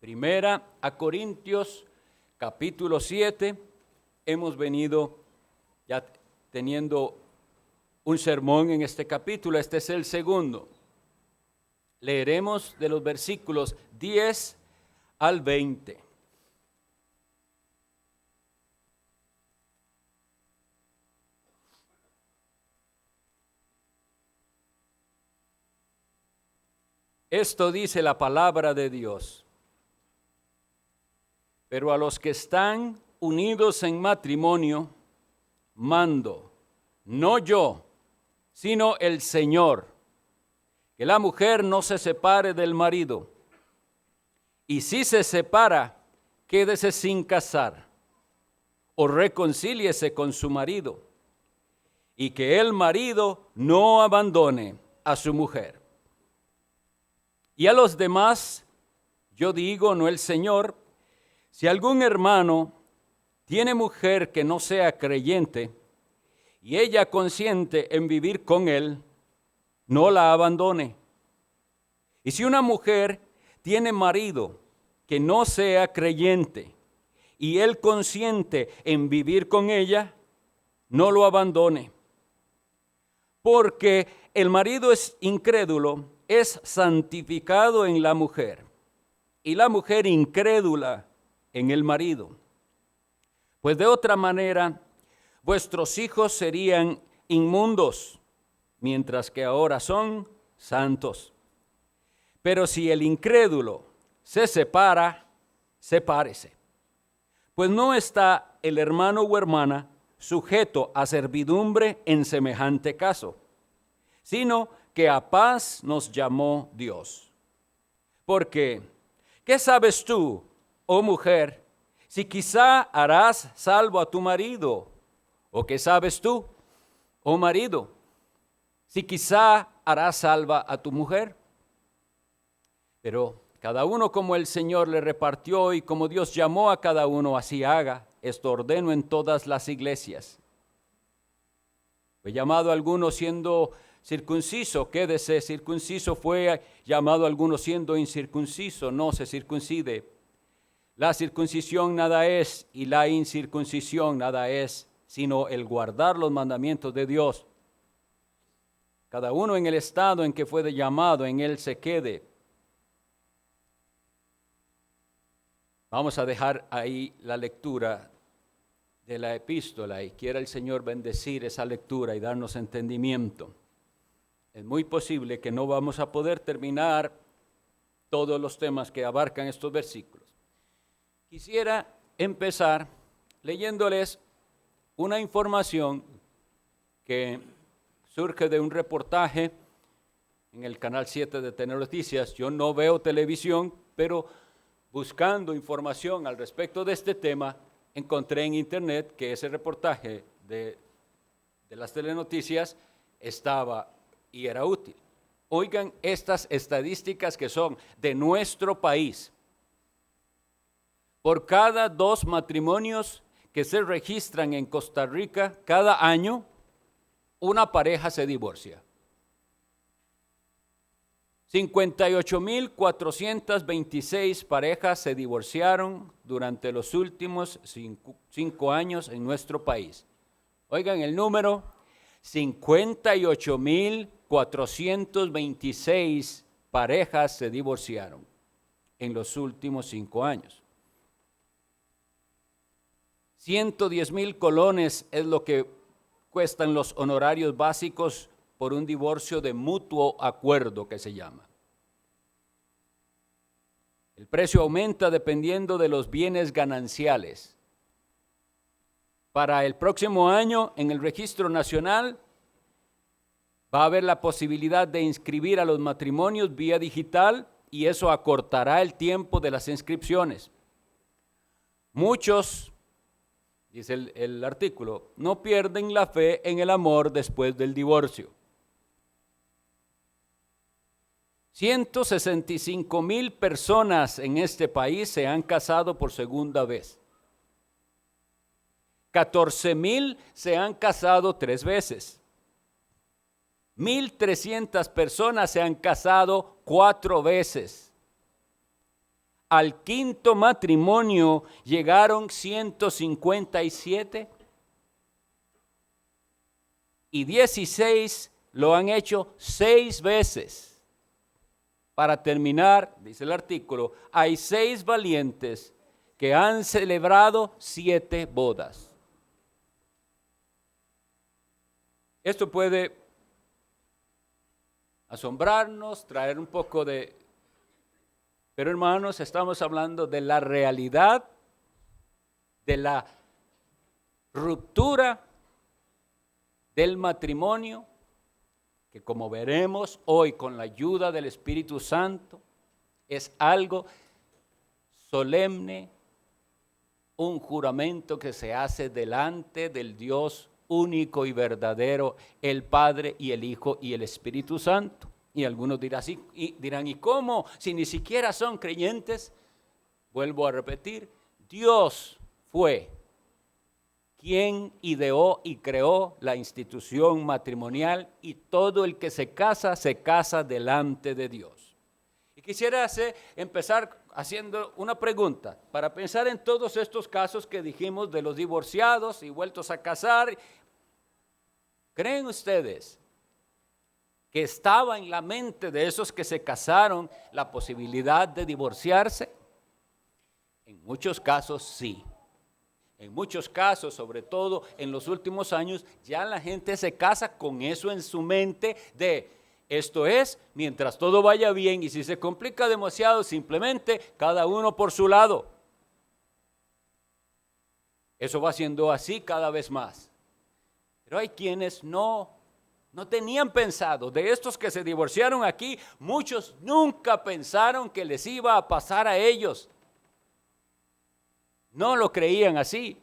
Primera a Corintios, capítulo 7. Hemos venido ya teniendo un sermón en este capítulo. Este es el segundo. Leeremos de los versículos 10 al 20. Esto dice la palabra de Dios. Pero a los que están unidos en matrimonio, mando, no yo, sino el Señor, que la mujer no se separe del marido, y si se separa, quédese sin casar, o reconcíliese con su marido, y que el marido no abandone a su mujer. Y a los demás, yo digo, no el Señor, si algún hermano tiene mujer que no sea creyente, y ella consiente en vivir con él, no la abandone. Y si una mujer tiene marido que no sea creyente, y él consiente en vivir con ella, no lo abandone. Porque el marido es incrédulo, es santificado en la mujer, y la mujer incrédula en el marido. Pues de otra manera, vuestros hijos serían inmundos, mientras que ahora son santos. Pero si el incrédulo se separa, sepárese. Pues no está el hermano o hermana sujeto a servidumbre en semejante caso, sino que a paz nos llamó Dios. Porque, ¿qué sabes tú, oh mujer, si quizá harás salvo a tu marido? ¿O qué sabes tú, oh marido, si quizá harás salva a tu mujer? Pero cada uno como el Señor le repartió y como Dios llamó a cada uno, así haga. Esto ordeno en todas las iglesias. Fue llamado a alguno siendo circunciso, quédese circunciso. Fue llamado a alguno siendo incircunciso, no se circuncide. La circuncisión nada es y la incircuncisión nada es, sino el guardar los mandamientos de Dios. Cada uno en el estado en que fue llamado, en él se quede. Vamos a dejar ahí la lectura de la epístola y quiera el Señor bendecir esa lectura y darnos entendimiento. Es muy posible que no vamos a poder terminar todos los temas que abarcan estos versículos. Quisiera empezar leyéndoles una información que surge de un reportaje en el canal 7 de Telenoticias. Yo no veo televisión, pero buscando información al respecto de este tema, encontré en internet que ese reportaje de las telenoticias estaba y era útil. Oigan estas estadísticas que son de nuestro país. Por cada 2 matrimonios que se registran en Costa Rica cada año, una pareja se divorcia. 58,426 parejas se divorciaron durante los últimos 5 años en nuestro país. Oigan el número, 58,426 parejas se divorciaron en los últimos 5 años. 110,000 colones es lo que cuestan los honorarios básicos por un divorcio de mutuo acuerdo que se llama. El precio aumenta dependiendo de los bienes gananciales. Para el próximo año, en el Registro Nacional, va a haber la posibilidad de inscribir a los matrimonios vía digital y eso acortará el tiempo de las inscripciones. Muchos, dice el artículo, no pierden la fe en el amor después del divorcio. 165,000 personas en este país se han casado por segunda vez. 14,000 se han casado 3 veces. 1,300 personas se han casado 4 veces. al quinto matrimonio llegaron 157 y 16 lo han hecho 6 veces. Para terminar, dice el artículo, hay 6 valientes que han celebrado 7 bodas. Esto puede asombrarnos, traer un poco de... Pero hermanos, estamos hablando de la realidad, de la ruptura del matrimonio, que como veremos hoy con la ayuda del Espíritu Santo, es algo solemne, un juramento que se hace delante del Dios único y verdadero, el Padre y el Hijo y el Espíritu Santo. Y algunos dirán, ¿y cómo? Si ni siquiera son creyentes. Vuelvo a repetir, Dios fue quien ideó y creó la institución matrimonial, y todo el que se casa delante de Dios. Y quisiera empezar haciendo una pregunta, para pensar en todos estos casos que dijimos de los divorciados y vueltos a casar. ¿Creen ustedes que estaba en la mente de esos que se casaron la posibilidad de divorciarse? En muchos casos sí. En muchos casos, sobre todo en los últimos años, ya la gente se casa con eso en su mente de esto es, mientras todo vaya bien, y si se complica demasiado, simplemente cada uno por su lado. Eso va siendo así cada vez más. Pero hay quienes no tenían pensado. De estos que se divorciaron aquí, muchos nunca pensaron que les iba a pasar a ellos. No lo creían así.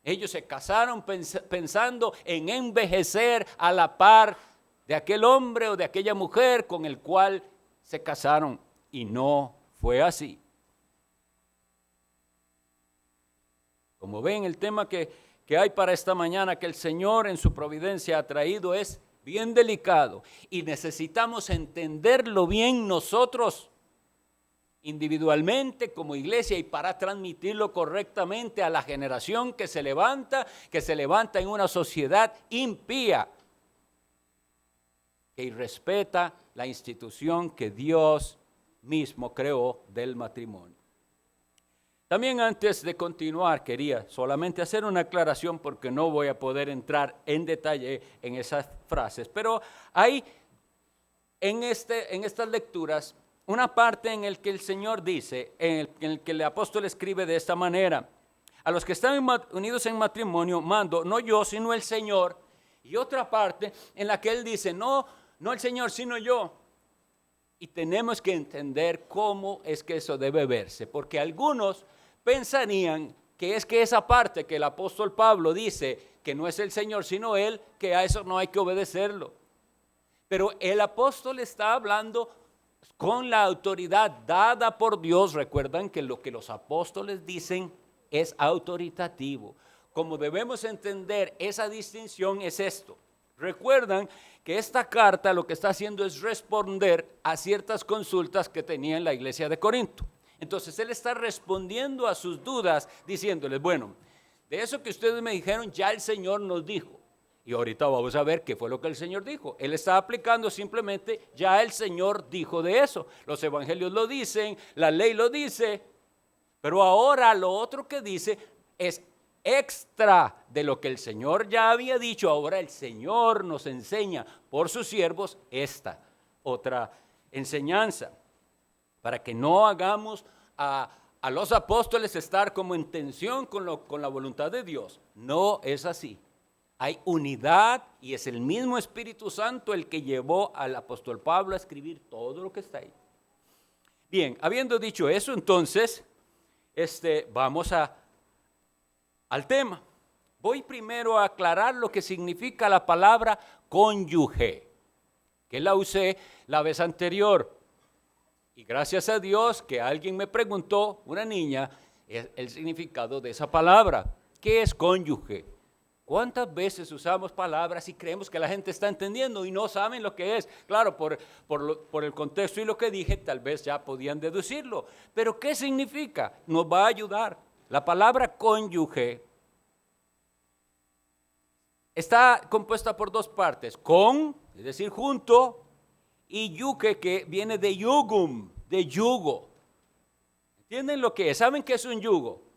Ellos se casaron pensando en envejecer a la par de aquel hombre o de aquella mujer con el cual se casaron, y no fue así. Como ven, el tema que hay para esta mañana, que el Señor en su providencia ha traído, es bien delicado, y necesitamos entenderlo bien nosotros individualmente como iglesia, y para transmitirlo correctamente a la generación que se levanta en una sociedad impía que irrespeta la institución que Dios mismo creó del matrimonio. También, antes de continuar, quería solamente hacer una aclaración, porque no voy a poder entrar en detalle en esas frases, pero hay en estas lecturas una parte en la que el Señor dice, en el que el apóstol escribe de esta manera: a los que están unidos en matrimonio mando, no yo, sino el Señor. Y otra parte en la que él dice, no el Señor, sino yo. Y tenemos que entender cómo es que eso debe verse, porque algunos pensarían que es que esa parte que el apóstol Pablo dice que no es el Señor sino Él, que a eso no hay que obedecerlo. Pero el apóstol está hablando con la autoridad dada por Dios. Recuerdan que lo que los apóstoles dicen es autoritativo. Como debemos entender esa distinción es esto. Recuerdan que esta carta lo que está haciendo es responder a ciertas consultas que tenía en la iglesia de Corinto. Entonces él está respondiendo a sus dudas diciéndoles, bueno, de eso que ustedes me dijeron ya el Señor nos dijo. Y ahorita vamos a ver qué fue lo que el Señor dijo. Él está aplicando simplemente, ya el Señor dijo de eso. Los evangelios lo dicen, la ley lo dice, pero ahora lo otro que dice es extra de lo que el Señor ya había dicho. Ahora el Señor nos enseña por sus siervos esta otra enseñanza, para que no hagamos a los apóstoles estar como en tensión con la voluntad de Dios. No es así. Hay unidad, y es el mismo Espíritu Santo el que llevó al apóstol Pablo a escribir todo lo que está ahí. Bien, habiendo dicho eso, entonces, vamos al tema. Voy primero a aclarar lo que significa la palabra cónyuge, que la usé la vez anterior. Y gracias a Dios que alguien me preguntó, una niña, el significado de esa palabra. ¿Qué es cónyuge? ¿Cuántas veces usamos palabras y creemos que la gente está entendiendo y no saben lo que es? Claro, por el contexto y lo que dije, tal vez ya podían deducirlo. Pero ¿qué significa? Nos va a ayudar. La palabra cónyuge está compuesta por dos partes. Con, es decir, junto, y yuke, que viene de yugum, de yugo. ¿Entienden lo que es? ¿Saben qué es un yugo?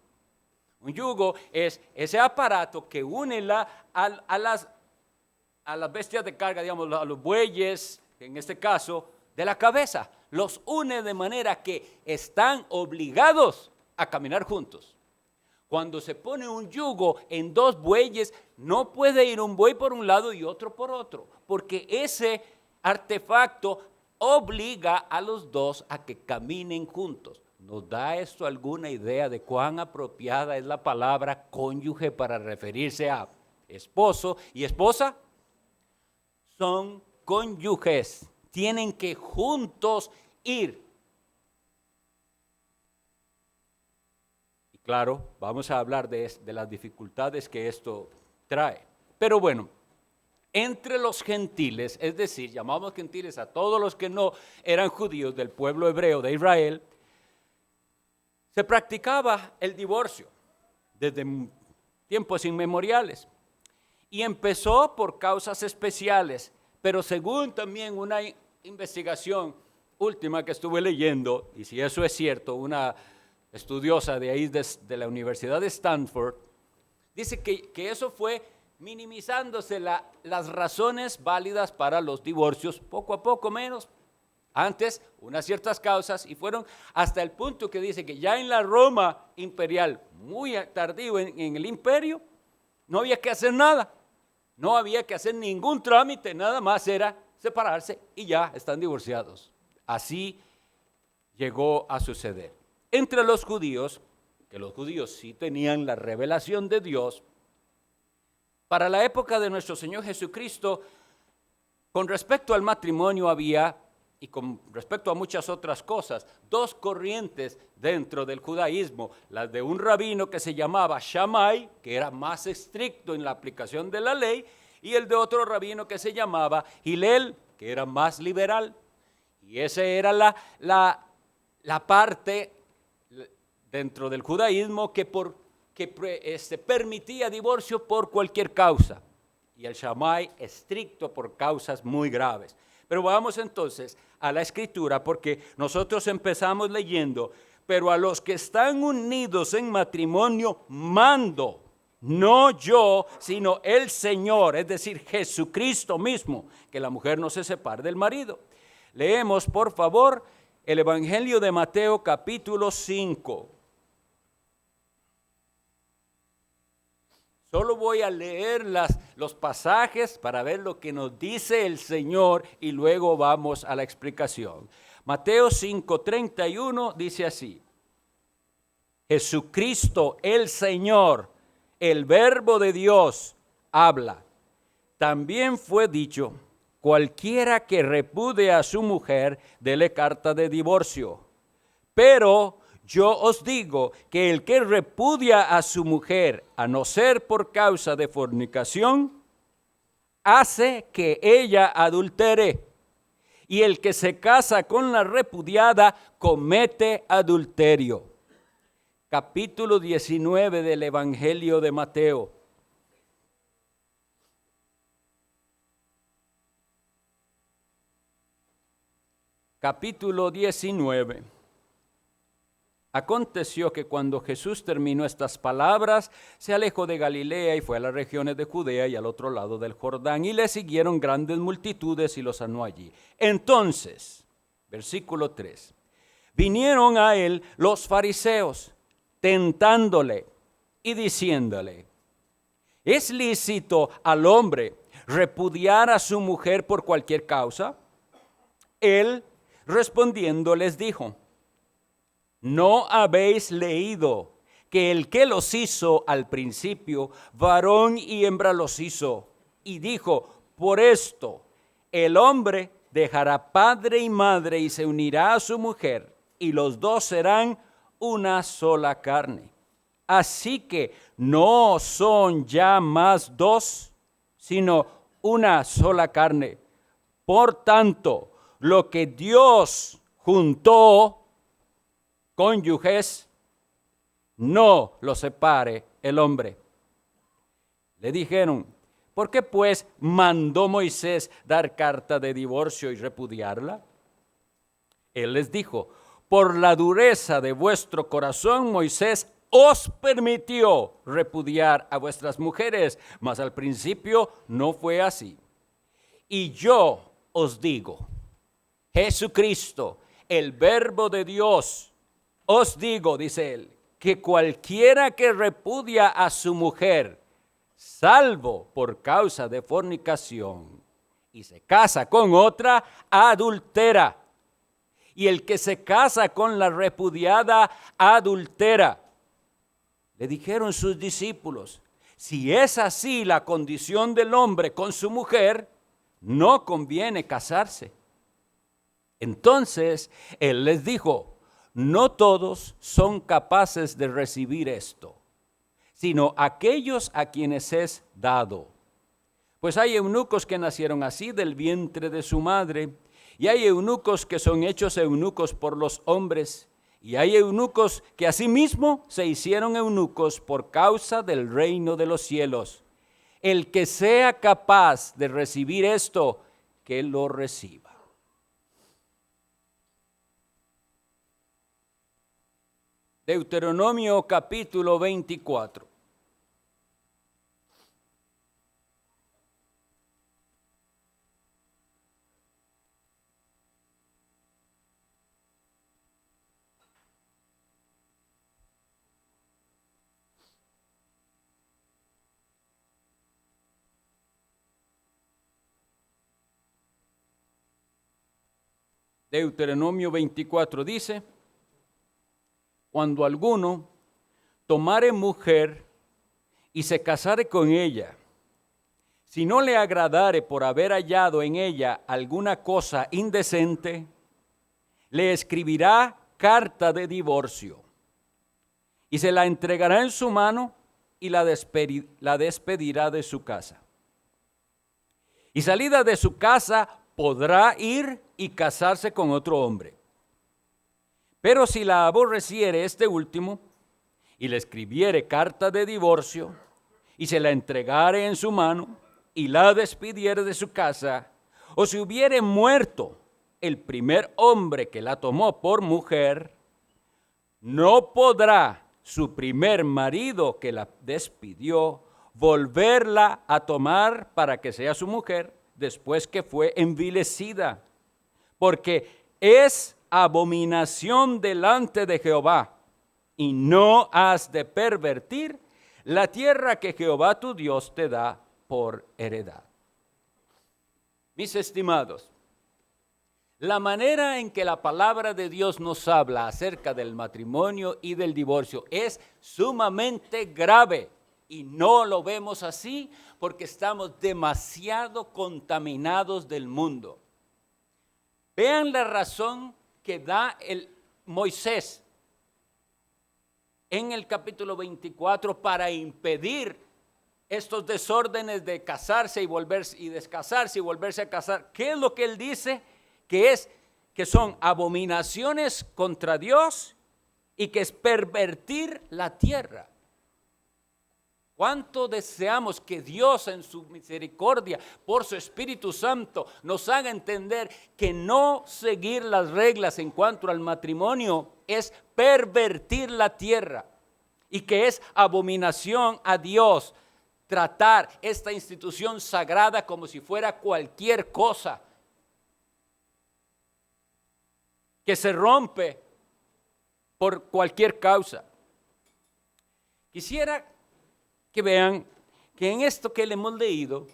Un yugo es ese aparato que une a las bestias de carga, digamos, a los bueyes, en este caso, de la cabeza. Los une de manera que están obligados a caminar juntos. Cuando se pone un yugo en dos bueyes, no puede ir un buey por un lado y otro por otro, porque ese artefacto obliga a los dos a que caminen juntos. ¿Nos da esto alguna idea de cuán apropiada es la palabra cónyuge para referirse a esposo y esposa? Son cónyuges, tienen que juntos ir. Y claro, vamos a hablar de las dificultades que esto trae. Pero bueno, entre los gentiles, es decir, llamamos gentiles a todos los que no eran judíos del pueblo hebreo de Israel, se practicaba el divorcio desde tiempos inmemoriales y empezó por causas especiales, pero según también una investigación última que estuve leyendo, y si eso es cierto, una estudiosa de ahí de la Universidad de Stanford, dice que eso fue minimizándose las razones válidas para los divorcios, poco a poco menos. Antes, unas ciertas causas, y fueron hasta el punto que dice que ya en la Roma imperial, muy tardío en el imperio, no había que hacer nada, no había que hacer ningún trámite, nada más era separarse y ya están divorciados. Así llegó a suceder. Entre los judíos, que los judíos sí tenían la revelación de Dios, para la época de nuestro Señor Jesucristo, con respecto al matrimonio había, y con respecto a muchas otras cosas, dos corrientes dentro del judaísmo, las de un rabino que se llamaba Shammai, que era más estricto en la aplicación de la ley, y el de otro rabino que se llamaba Hillel, que era más liberal. Y esa era la parte dentro del judaísmo que permitía divorcio por cualquier causa, y el Shammai estricto por causas muy graves. Pero vamos entonces a la escritura, porque nosotros empezamos leyendo, pero a los que están unidos en matrimonio mando, no yo, sino el Señor, es decir, Jesucristo mismo, que la mujer no se separe del marido. Leemos, por favor, el Evangelio de Mateo, capítulo 5. Solo voy a leer los pasajes para ver lo que nos dice el Señor y luego vamos a la explicación. Mateo 5:31 dice así: Jesucristo el Señor, el Verbo de Dios, habla. También fue dicho: cualquiera que repude a su mujer, dele carta de divorcio. Pero yo os digo que el que repudia a su mujer, a no ser por causa de fornicación, hace que ella adultere. Y el que se casa con la repudiada, comete adulterio. Capítulo 19 del Evangelio de Mateo. Capítulo 19. Aconteció que cuando Jesús terminó estas palabras, se alejó de Galilea y fue a las regiones de Judea y al otro lado del Jordán, y le siguieron grandes multitudes y los sanó allí. Entonces, versículo 3, vinieron a él los fariseos, tentándole y diciéndole: ¿es lícito al hombre repudiar a su mujer por cualquier causa? Él respondiendo les dijo: ¿no habéis leído que el que los hizo al principio, varón y hembra los hizo? Y dijo: por esto el hombre dejará padre y madre y se unirá a su mujer, y los dos serán una sola carne. Así que no son ya más dos, sino una sola carne. Por tanto, lo que Dios juntó, cónyuges, no lo separe el hombre. Le dijeron, ¿por qué pues mandó Moisés dar carta de divorcio y repudiarla? Él les dijo, por la dureza de vuestro corazón, Moisés os permitió repudiar a vuestras mujeres, mas al principio no fue así. Y yo os digo, Jesucristo, el Verbo de Dios, os digo, dice él, que cualquiera que repudia a su mujer, salvo por causa de fornicación, y se casa con otra, adultera. Y el que se casa con la repudiada, adultera. Le dijeron sus discípulos, si es así la condición del hombre con su mujer, no conviene casarse. Entonces él les dijo, no todos son capaces de recibir esto, sino aquellos a quienes es dado. Pues hay eunucos que nacieron así del vientre de su madre, y hay eunucos que son hechos eunucos por los hombres, y hay eunucos que asimismo se hicieron eunucos por causa del reino de los cielos. El que sea capaz de recibir esto, que lo reciba. Deuteronomio capítulo 24. Deuteronomio 24 dice, cuando alguno tomare mujer y se casare con ella, si no le agradare por haber hallado en ella alguna cosa indecente, le escribirá carta de divorcio y se la entregará en su mano y la despedirá de su casa. Y salida de su casa podrá ir y casarse con otro hombre. Pero si la aborreciere este último y le escribiere carta de divorcio y se la entregare en su mano y la despidiere de su casa, o si hubiere muerto el primer hombre que la tomó por mujer, no podrá su primer marido que la despidió volverla a tomar para que sea su mujer después que fue envilecida, porque es abominación delante de Jehová, y no has de pervertir la tierra que Jehová tu Dios te da por heredad. Mis estimados, la manera en que la palabra de Dios nos habla acerca del matrimonio y del divorcio es sumamente grave, y no lo vemos así porque estamos demasiado contaminados del mundo. Vean la razón que da Moisés en el capítulo 24 para impedir estos desórdenes de casarse y volverse y descasarse y volverse a casar. ¿Qué es lo que él dice? Que son abominaciones contra Dios y que es pervertir la tierra. ¿Cuánto deseamos que Dios en su misericordia, por su Espíritu Santo, nos haga entender que no seguir las reglas en cuanto al matrimonio es pervertir la tierra y que es abominación a Dios tratar esta institución sagrada como si fuera cualquier cosa que se rompe por cualquier causa? Quisiera que vean que en esto que le hemos leído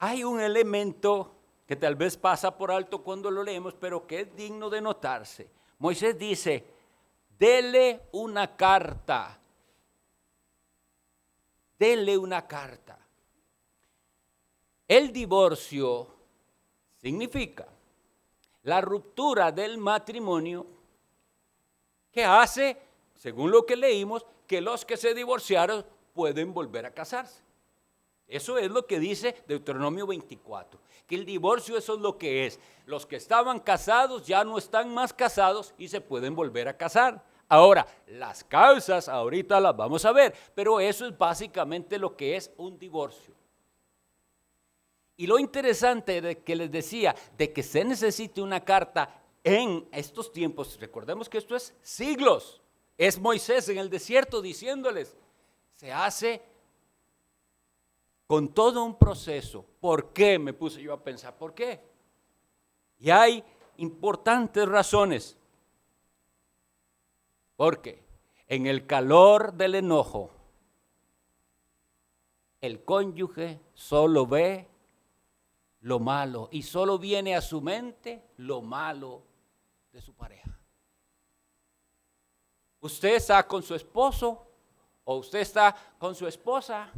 hay un elemento que tal vez pasa por alto cuando lo leemos, pero que es digno de notarse. Moisés dice, dele una carta. Dele una carta. El divorcio significa la ruptura del matrimonio que hace según lo que leímos, que los que se divorciaron pueden volver a casarse. Eso es lo que dice Deuteronomio 24, que el divorcio eso es lo que es. Los que estaban casados ya no están más casados y se pueden volver a casar. Ahora, las causas ahorita las vamos a ver, pero eso es básicamente lo que es un divorcio. Y lo interesante de que les decía, de que se necesite una carta en estos tiempos, recordemos que esto es siglos, es Moisés en el desierto diciéndoles, se hace con todo un proceso. ¿Por qué? Me puse yo a pensar, ¿por qué? Y hay importantes razones. Porque en el calor del enojo, el cónyuge solo ve lo malo y solo viene a su mente lo malo de su pareja. Usted está con su esposo o usted está con su esposa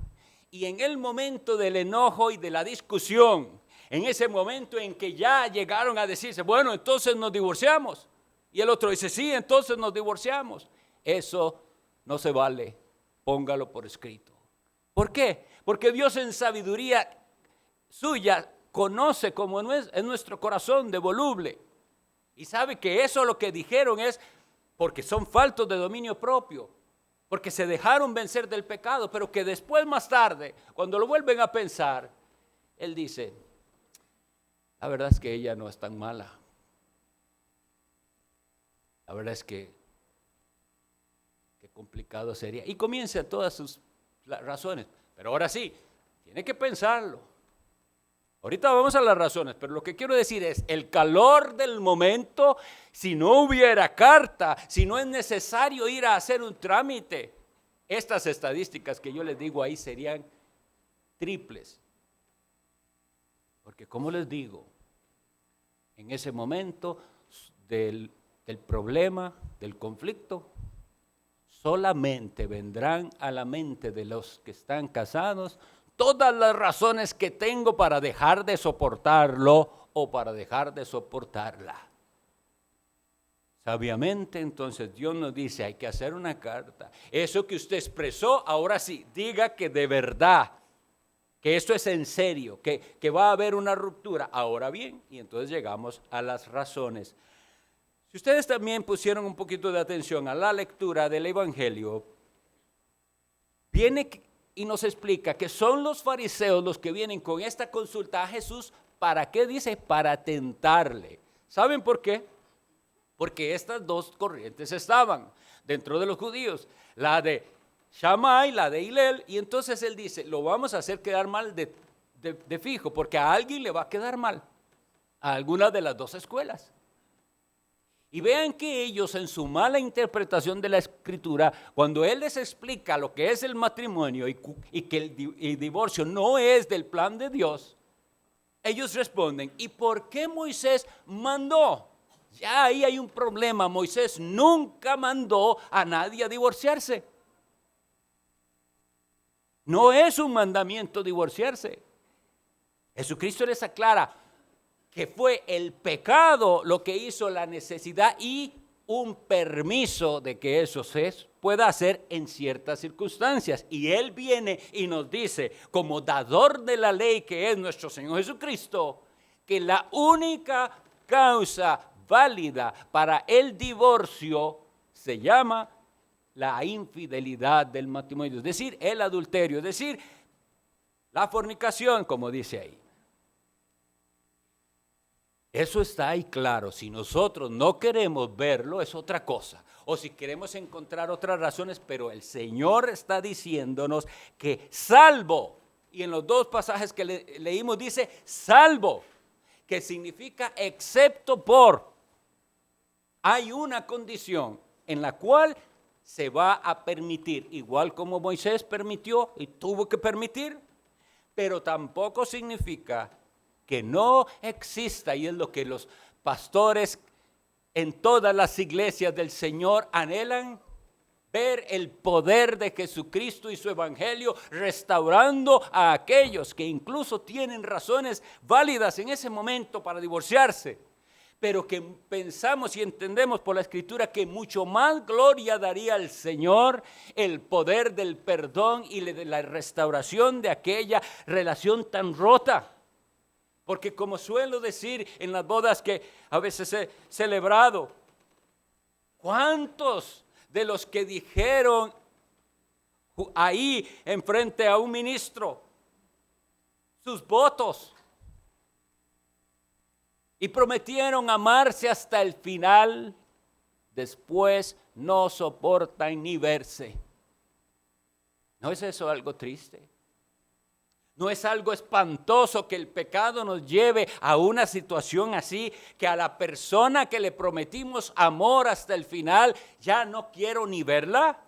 y en el momento del enojo y de la discusión, en ese momento en que ya llegaron a decirse, bueno, entonces nos divorciamos. Y el otro dice, sí, entonces nos divorciamos. Eso no se vale, póngalo por escrito. ¿Por qué? Porque Dios en sabiduría suya conoce cómo es nuestro corazón de voluble. Y sabe que eso lo que dijeron es porque son faltos de dominio propio, porque se dejaron vencer del pecado, pero que después más tarde, cuando lo vuelven a pensar, Él dice, la verdad es que ella no es tan mala. La verdad es que qué complicado sería. Y comienza todas sus razones. Pero ahora sí, tiene que pensarlo. Ahorita vamos a las razones, pero lo que quiero decir es, el calor del momento, si no hubiera carta, si no es necesario ir a hacer un trámite, estas estadísticas que yo les digo ahí serían triples. Porque como les digo, en ese momento del problema, del conflicto, solamente vendrán a la mente de los que están casados todas las razones que tengo para dejar de soportarlo o para dejar de soportarla. Sabiamente, entonces, Dios nos dice, hay que hacer una carta. Eso que usted expresó, ahora sí, diga que de verdad, que esto es en serio, que va a haber una ruptura. Ahora bien, y entonces llegamos a las razones. Si ustedes también pusieron un poquito de atención a la lectura del Evangelio, viene y nos explica que son los fariseos los que vienen con esta consulta a Jesús. ¿Para qué? Dice, para tentarle. ¿Saben por qué? Porque estas dos corrientes estaban dentro de los judíos, la de Shammai, la de Hillel, y entonces él dice, lo vamos a hacer quedar mal de fijo, porque a alguien le va a quedar mal, a alguna de las dos escuelas. Y vean que ellos en su mala interpretación de la escritura, cuando él les explica lo que es el matrimonio y que el divorcio no es del plan de Dios, ellos responden, ¿y por qué Moisés mandó? Ya ahí hay un problema. Moisés nunca mandó a nadie a divorciarse. No es un mandamiento divorciarse. Jesucristo les aclara que fue el pecado lo que hizo la necesidad y un permiso de que eso se pueda hacer en ciertas circunstancias. Y Él viene y nos dice, como dador de la ley que es nuestro Señor Jesucristo, que la única causa válida para el divorcio se llama la infidelidad del matrimonio, es decir, el adulterio, es decir, la fornicación, como dice ahí. Eso está ahí claro. Si nosotros no queremos verlo, es otra cosa. O si queremos encontrar otras razones, pero el Señor está diciéndonos que salvo, y en los dos pasajes que leímos dice salvo, que significa excepto por. Hay una condición en la cual se va a permitir, igual como Moisés permitió y tuvo que permitir, pero tampoco significa que no exista, y es lo que los pastores en todas las iglesias del Señor anhelan, ver el poder de Jesucristo y su evangelio restaurando a aquellos que incluso tienen razones válidas en ese momento para divorciarse, pero que pensamos y entendemos por la Escritura que mucho más gloria daría al Señor el poder del perdón y de la restauración de aquella relación tan rota. Porque como suelo decir en las bodas que a veces he celebrado, ¿cuántos de los que dijeron ahí enfrente a un ministro sus votos y prometieron amarse hasta el final, después no soportan ni verse? ¿No es eso algo triste? ¿No es algo espantoso que el pecado nos lleve a una situación así, que a la persona que le prometimos amor hasta el final ya no quiero ni verla?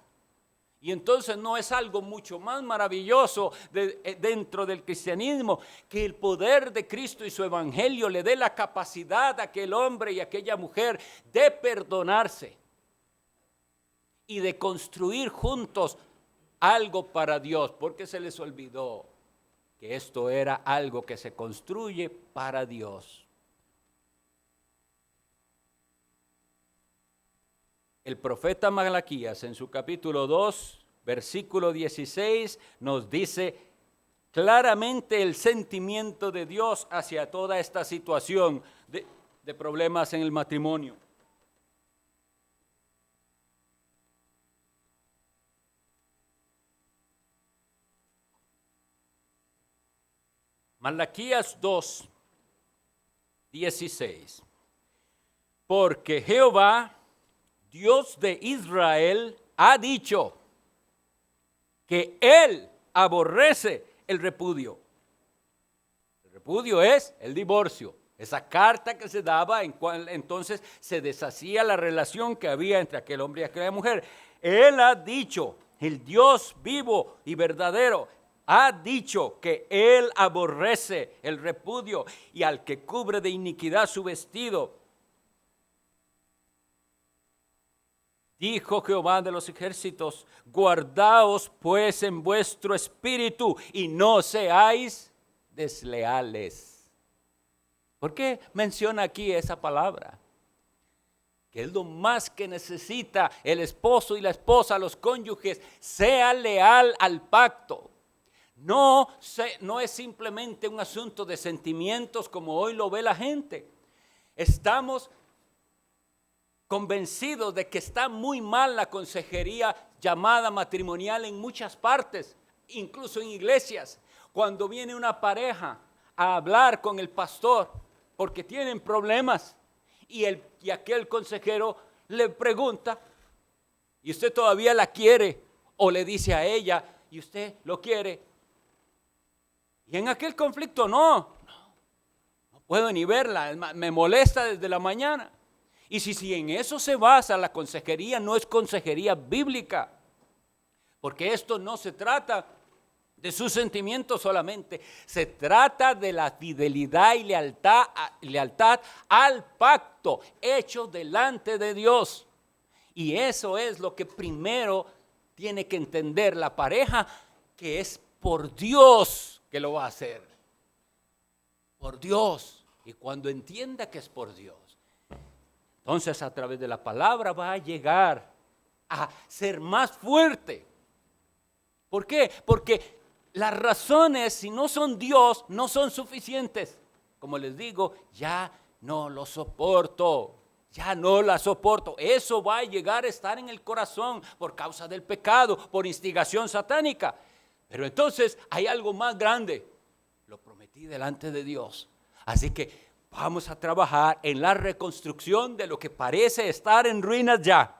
Y entonces no es algo mucho más maravilloso dentro del cristianismo, que el poder de Cristo y su evangelio le dé la capacidad a aquel hombre y a aquella mujer de perdonarse y de construir juntos algo para Dios, porque se les olvidó que esto era algo que se construye para Dios. El profeta Malaquías en su capítulo 2, versículo 16, nos dice claramente el sentimiento de Dios hacia toda esta situación de problemas en el matrimonio. Malaquías 2, 16. Porque Jehová, Dios de Israel, ha dicho que Él aborrece el repudio. El repudio es el divorcio, esa carta que se daba en cual entonces se deshacía la relación que había entre aquel hombre y aquella mujer. Él ha dicho, el Dios vivo y verdadero, ha dicho que Él aborrece el repudio y al que cubre de iniquidad su vestido. Dijo Jehová de los ejércitos, guardaos pues en vuestro espíritu y no seáis desleales. ¿Por qué menciona aquí esa palabra? Que es lo más que necesita el esposo y la esposa, los cónyuges, sea leal al pacto. No es simplemente un asunto de sentimientos como hoy lo ve la gente. Estamos convencidos de que está muy mal la consejería llamada matrimonial en muchas partes, incluso en iglesias. Cuando viene una pareja a hablar con el pastor porque tienen problemas y aquel consejero le pregunta, ¿y usted todavía la quiere? O le dice a ella, ¿y usted lo quiere? Y en aquel conflicto no puedo ni verla, me molesta desde la mañana. Y si en eso se basa la consejería, no es consejería bíblica, porque esto no se trata de sus sentimientos solamente, se trata de la fidelidad y lealtad al pacto hecho delante de Dios. Y eso es lo que primero tiene que entender la pareja, que es por Dios que lo va a hacer, por Dios. Y cuando entienda que es por Dios, entonces a través de la palabra va a llegar a ser más fuerte. ¿Por qué? Porque las razones, si no son Dios, no son suficientes. Como les digo, ya no lo soporto, ya no la soporto. Eso va a llegar a estar en el corazón por causa del pecado, por instigación satánica. Pero entonces hay algo más grande. Lo prometí delante de Dios. Así que vamos a trabajar en la reconstrucción de lo que parece estar en ruinas ya.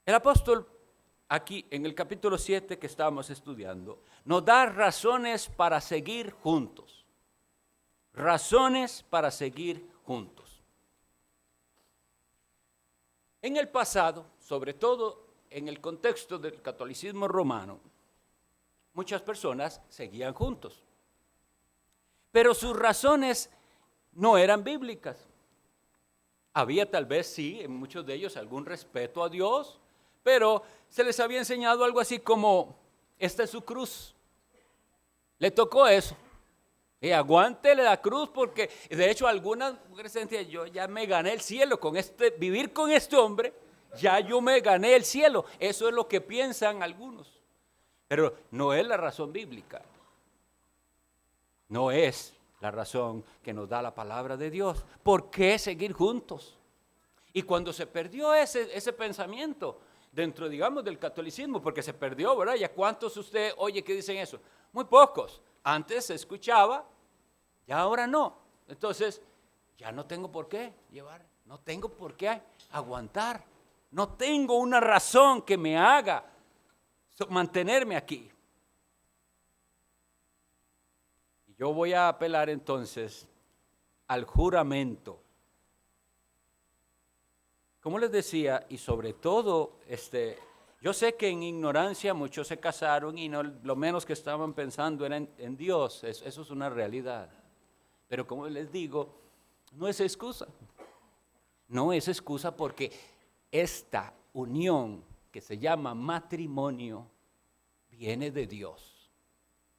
El apóstol aquí en el capítulo 7 que estamos estudiando nos da razones para seguir juntos. Razones para seguir juntos. En el pasado, sobre todo en el contexto del catolicismo romano, muchas personas seguían juntos. Pero sus razones no eran bíblicas. Había tal vez sí, en muchos de ellos, algún respeto a Dios, pero se les había enseñado algo así como, esta es su cruz. Le tocó eso. Aguántele la cruz, porque de hecho algunas mujeres sentían, yo ya me gané el cielo con vivir con este hombre, ya yo me gané el cielo. Eso es lo que piensan algunos. Pero no es la razón bíblica. No es la razón que nos da la palabra de Dios. ¿Por qué seguir juntos? Y cuando se perdió ese pensamiento dentro, digamos, del catolicismo, porque se perdió, ¿verdad? ¿Ya cuántos usted oye que dicen eso? Muy pocos. Antes se escuchaba, ya ahora no. Entonces, ya no tengo por qué llevar, no tengo por qué aguantar. No tengo una razón que me haga mantenerme aquí. Y yo voy a apelar entonces al juramento. Como les decía, y sobre todo, yo sé que en ignorancia muchos se casaron y no, lo menos que estaban pensando era en Dios. Eso es una realidad. Pero como les digo, no es excusa. No es excusa, porque esta unión que se llama matrimonio viene de Dios.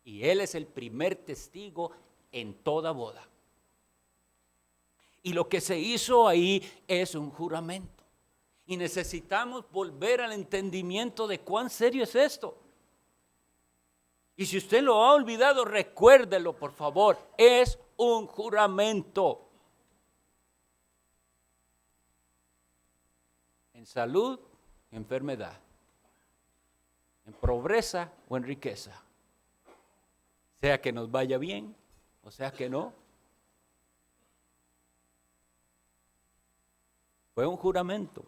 Y Él es el primer testigo en toda boda. Y lo que se hizo ahí es un juramento. Y necesitamos volver al entendimiento de cuán serio es esto. Y si usted lo ha olvidado, recuérdelo, por favor. Es un juramento. En salud, enfermedad. En pobreza o en riqueza. Sea que nos vaya bien, o sea que no. Fue un juramento.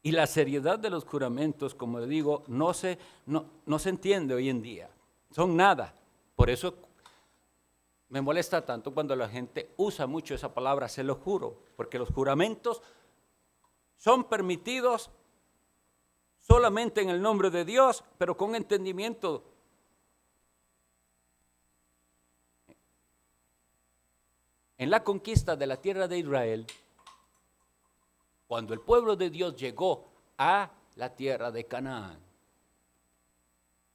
Y la seriedad de los juramentos, como le digo, no se entiende hoy en día. Son nada. Por eso me molesta tanto cuando la gente usa mucho esa palabra, se lo juro. Porque los juramentos son permitidos solamente en el nombre de Dios, pero con entendimiento. En la conquista de la tierra de Israel, cuando el pueblo de Dios llegó a la tierra de Canaán,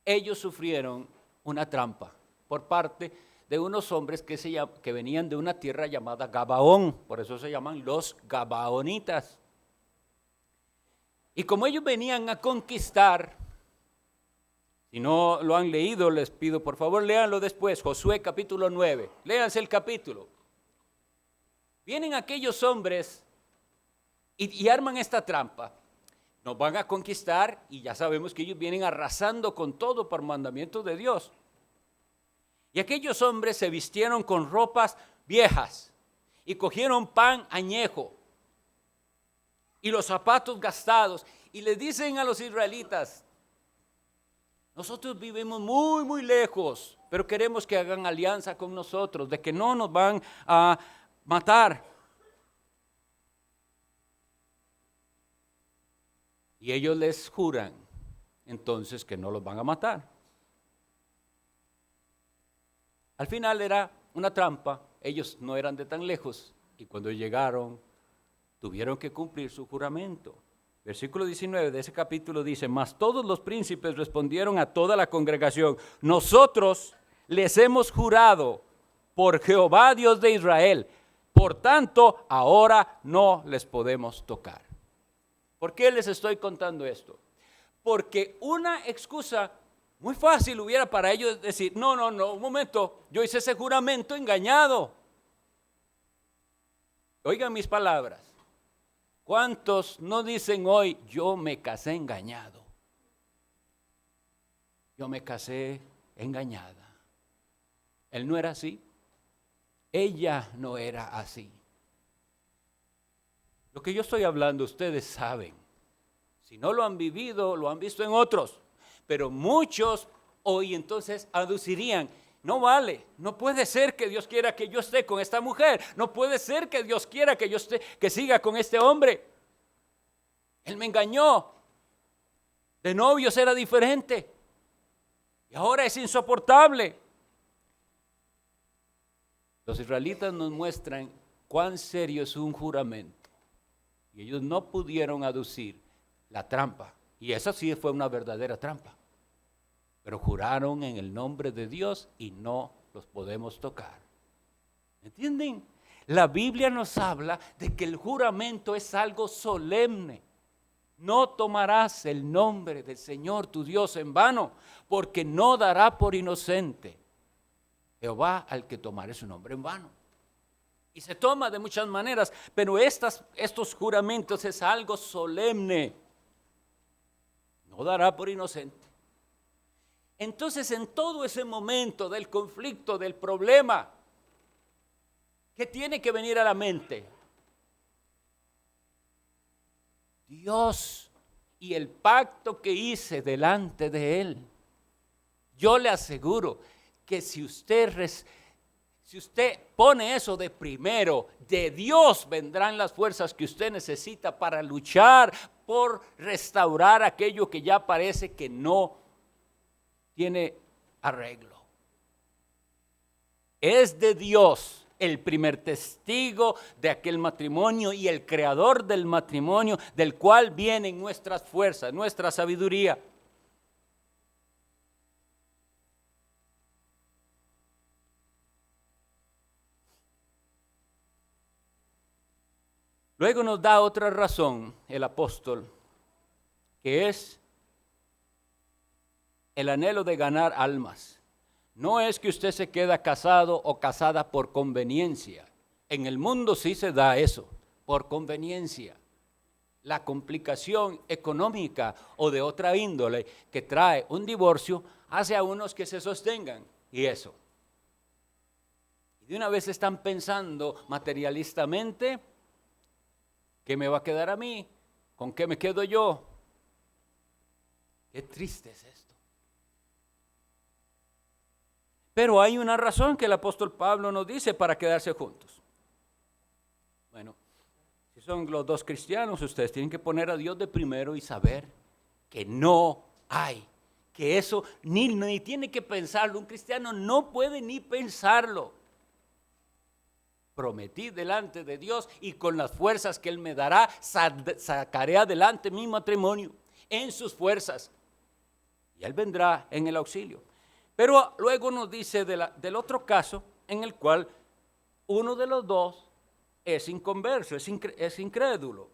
ellos sufrieron una trampa por parte de unos hombres que venían de una tierra llamada Gabaón, por eso se llaman los Gabaonitas. Y como ellos venían a conquistar, si no lo han leído, les pido por favor, léanlo después, Josué capítulo 9, léanse el capítulo. Vienen aquellos hombres y arman esta trampa. Nos van a conquistar y ya sabemos que ellos vienen arrasando con todo por mandamiento de Dios. Y aquellos hombres se vistieron con ropas viejas y cogieron pan añejo y los zapatos gastados y les dicen a los israelitas: nosotros vivimos muy, muy lejos, pero queremos que hagan alianza con nosotros, de que no nos van a matar. Y ellos les juran entonces que no los van a matar. Al final era una trampa, ellos no eran de tan lejos y cuando llegaron tuvieron que cumplir su juramento. Versículo 19 de ese capítulo dice: mas todos los príncipes respondieron a toda la congregación: nosotros les hemos jurado por Jehová Dios de Israel, por tanto ahora no les podemos tocar. ¿Por qué les estoy contando esto? Porque una excusa muy fácil hubiera para ellos decir: no, un momento, yo hice ese juramento engañado. Oigan mis palabras. ¿Cuántos no dicen hoy: yo me casé engañado? Yo me casé engañada. Él no era así. Ella no era así. Lo que yo estoy hablando, ustedes saben. Si no lo han vivido, lo han visto en otros. Pero muchos hoy entonces aducirían: no vale, no puede ser que Dios quiera que yo esté con esta mujer. No puede ser que Dios quiera que yo que siga con este hombre. Él me engañó. De novios era diferente. Y ahora es insoportable. Los israelitas nos muestran cuán serio es un juramento. Y ellos no pudieron aducir la trampa. Y esa sí fue una verdadera trampa. Pero juraron en el nombre de Dios y no los podemos tocar. ¿Entienden? La Biblia nos habla de que el juramento es algo solemne. No tomarás el nombre del Señor tu Dios en vano, porque no dará por inocente Jehová al que tomare su nombre en vano. Y se toma de muchas maneras, pero estos juramentos es algo solemne. No dará por inocente. Entonces, en todo ese momento del conflicto, del problema, ¿qué tiene que venir a la mente? Dios y el pacto que hice delante de Él. Yo le aseguro que si usted pone eso de primero, de Dios vendrán las fuerzas que usted necesita para luchar por restaurar aquello que ya parece que no tiene arreglo. Es de Dios el primer testigo de aquel matrimonio y el creador del matrimonio, del cual vienen nuestras fuerzas, nuestra sabiduría. Luego nos da otra razón el apóstol, que es el anhelo de ganar almas. No es que usted se queda casado o casada por conveniencia. En el mundo sí se da eso, por conveniencia. La complicación económica o de otra índole que trae un divorcio hace a unos que se sostengan y eso. Y de una vez están pensando materialistamente, ¿qué me va a quedar a mí? ¿Con qué me quedo yo? Qué triste es esto. Pero hay una razón que el apóstol Pablo nos dice para quedarse juntos. Bueno, si son los dos cristianos, ustedes tienen que poner a Dios de primero y saber que no hay, que eso ni tiene que pensarlo. Un cristiano no puede ni pensarlo. Prometí delante de Dios y con las fuerzas que Él me dará, sacaré adelante mi matrimonio en sus fuerzas. Y Él vendrá en el auxilio. Pero luego nos dice del otro caso en el cual uno de los dos es inconverso, es incrédulo.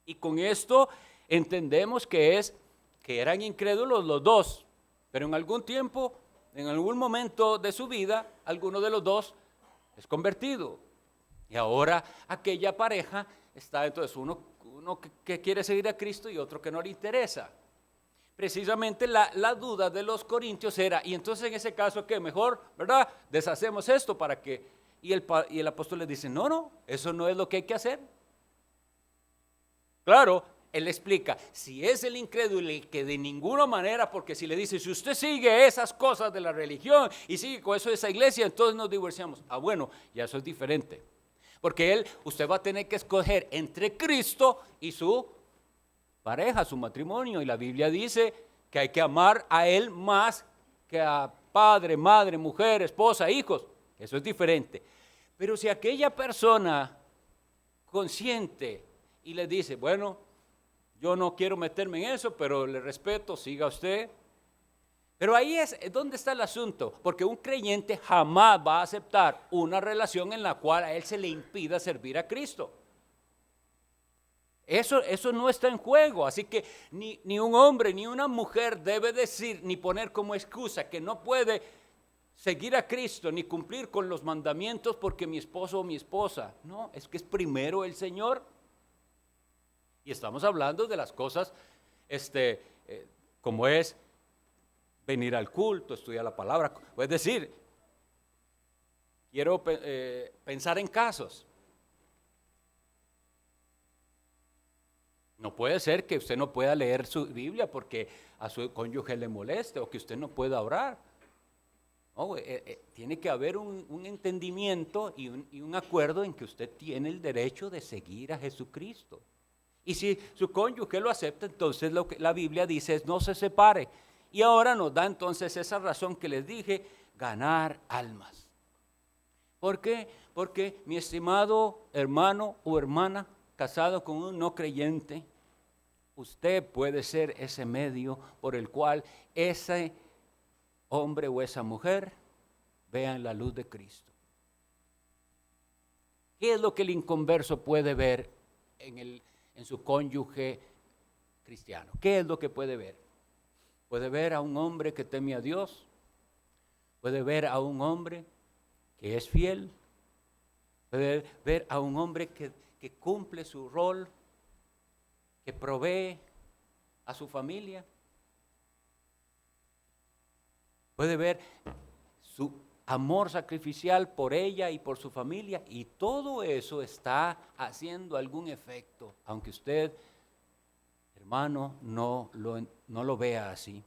Y con esto entendemos que eran incrédulos los dos, pero en algún tiempo, en algún momento de su vida, alguno de los dos es convertido. Y ahora aquella pareja está, entonces uno que quiere seguir a Cristo y otro que no le interesa. Precisamente la duda de los corintios era, y entonces en ese caso, ¿qué? Mejor, ¿verdad? Deshacemos esto para que, y el apóstol les dice, no, eso no es lo que hay que hacer. Claro, él explica, si es el incrédulo el que de ninguna manera, porque si le dice, si usted sigue esas cosas de la religión y sigue con eso de esa iglesia, entonces nos divorciamos. Ah, bueno, ya eso es diferente. Porque usted va a tener que escoger entre Cristo y su pareja, su matrimonio, y la Biblia dice que hay que amar a Él más que a padre, madre, mujer, esposa, hijos. Eso es diferente. Pero si aquella persona consciente y le dice, bueno, yo no quiero meterme en eso, pero le respeto, siga usted. Pero ahí es donde está el asunto, porque un creyente jamás va a aceptar una relación en la cual a él se le impida servir a Cristo. Eso no está en juego, así que ni un hombre ni una mujer debe decir ni poner como excusa que no puede seguir a Cristo ni cumplir con los mandamientos porque mi esposo o mi esposa. No, es que es primero el Señor. Y estamos hablando de las cosas como es venir al culto, estudiar la palabra. Es decir, quiero pensar en casos. No puede ser que usted no pueda leer su Biblia porque a su cónyuge le moleste o que usted no pueda orar. No, tiene que haber un entendimiento y un acuerdo en que usted tiene el derecho de seguir a Jesucristo. Y si su cónyuge lo acepta, entonces lo que la Biblia dice es no se separe. Y ahora nos da entonces esa razón que les dije, ganar almas. ¿Por qué? Porque mi estimado hermano o hermana casado con un no creyente, usted puede ser ese medio por el cual ese hombre o esa mujer vean la luz de Cristo. ¿Qué es lo que el inconverso puede ver en su cónyuge cristiano? ¿Qué es lo que puede ver? Puede ver a un hombre que teme a Dios, puede ver a un hombre que es fiel, puede ver a un hombre que cumple su rol, que provee a su familia, puede ver su amor sacrificial por ella y por su familia, y todo eso está haciendo algún efecto, aunque usted, hermano, no lo vea así.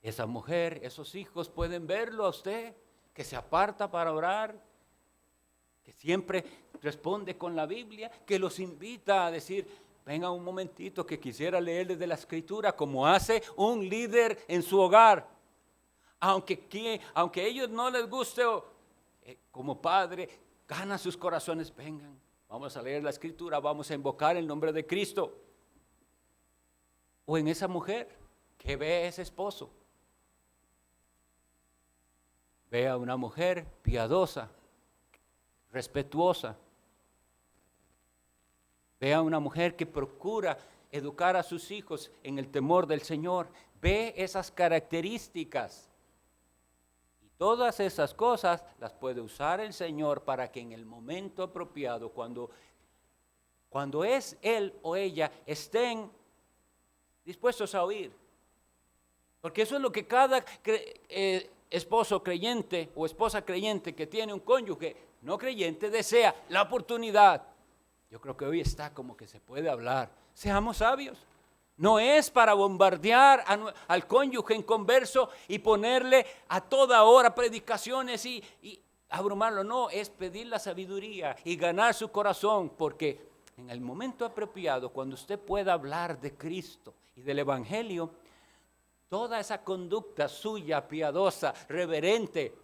Esa mujer, esos hijos pueden verlo a usted, que se aparta para orar, que siempre responde con la Biblia, que los invita a decir: venga un momentito que quisiera leerles de la Escritura, como hace un líder en su hogar. Aunque a ellos no les guste, como padre, gana sus corazones. Vengan, vamos a leer la Escritura, vamos a invocar el nombre de Cristo. O en esa mujer que ve a ese esposo, ve a una mujer piadosa, respetuosa, ve a una mujer que procura educar a sus hijos en el temor del Señor. Ve esas características. Y todas esas cosas las puede usar el Señor para que en el momento apropiado, cuando es él o ella, estén dispuestos a oír. Porque eso es lo que cada esposo creyente o esposa creyente que tiene un cónyuge no creyente desea, la oportunidad. Yo creo que hoy está como que se puede hablar. Seamos sabios. No es para bombardear al cónyuge inconverso y ponerle a toda hora predicaciones y abrumarlo. No, es pedir la sabiduría y ganar su corazón, porque en el momento apropiado, cuando usted pueda hablar de Cristo y del Evangelio, toda esa conducta suya, piadosa, reverente,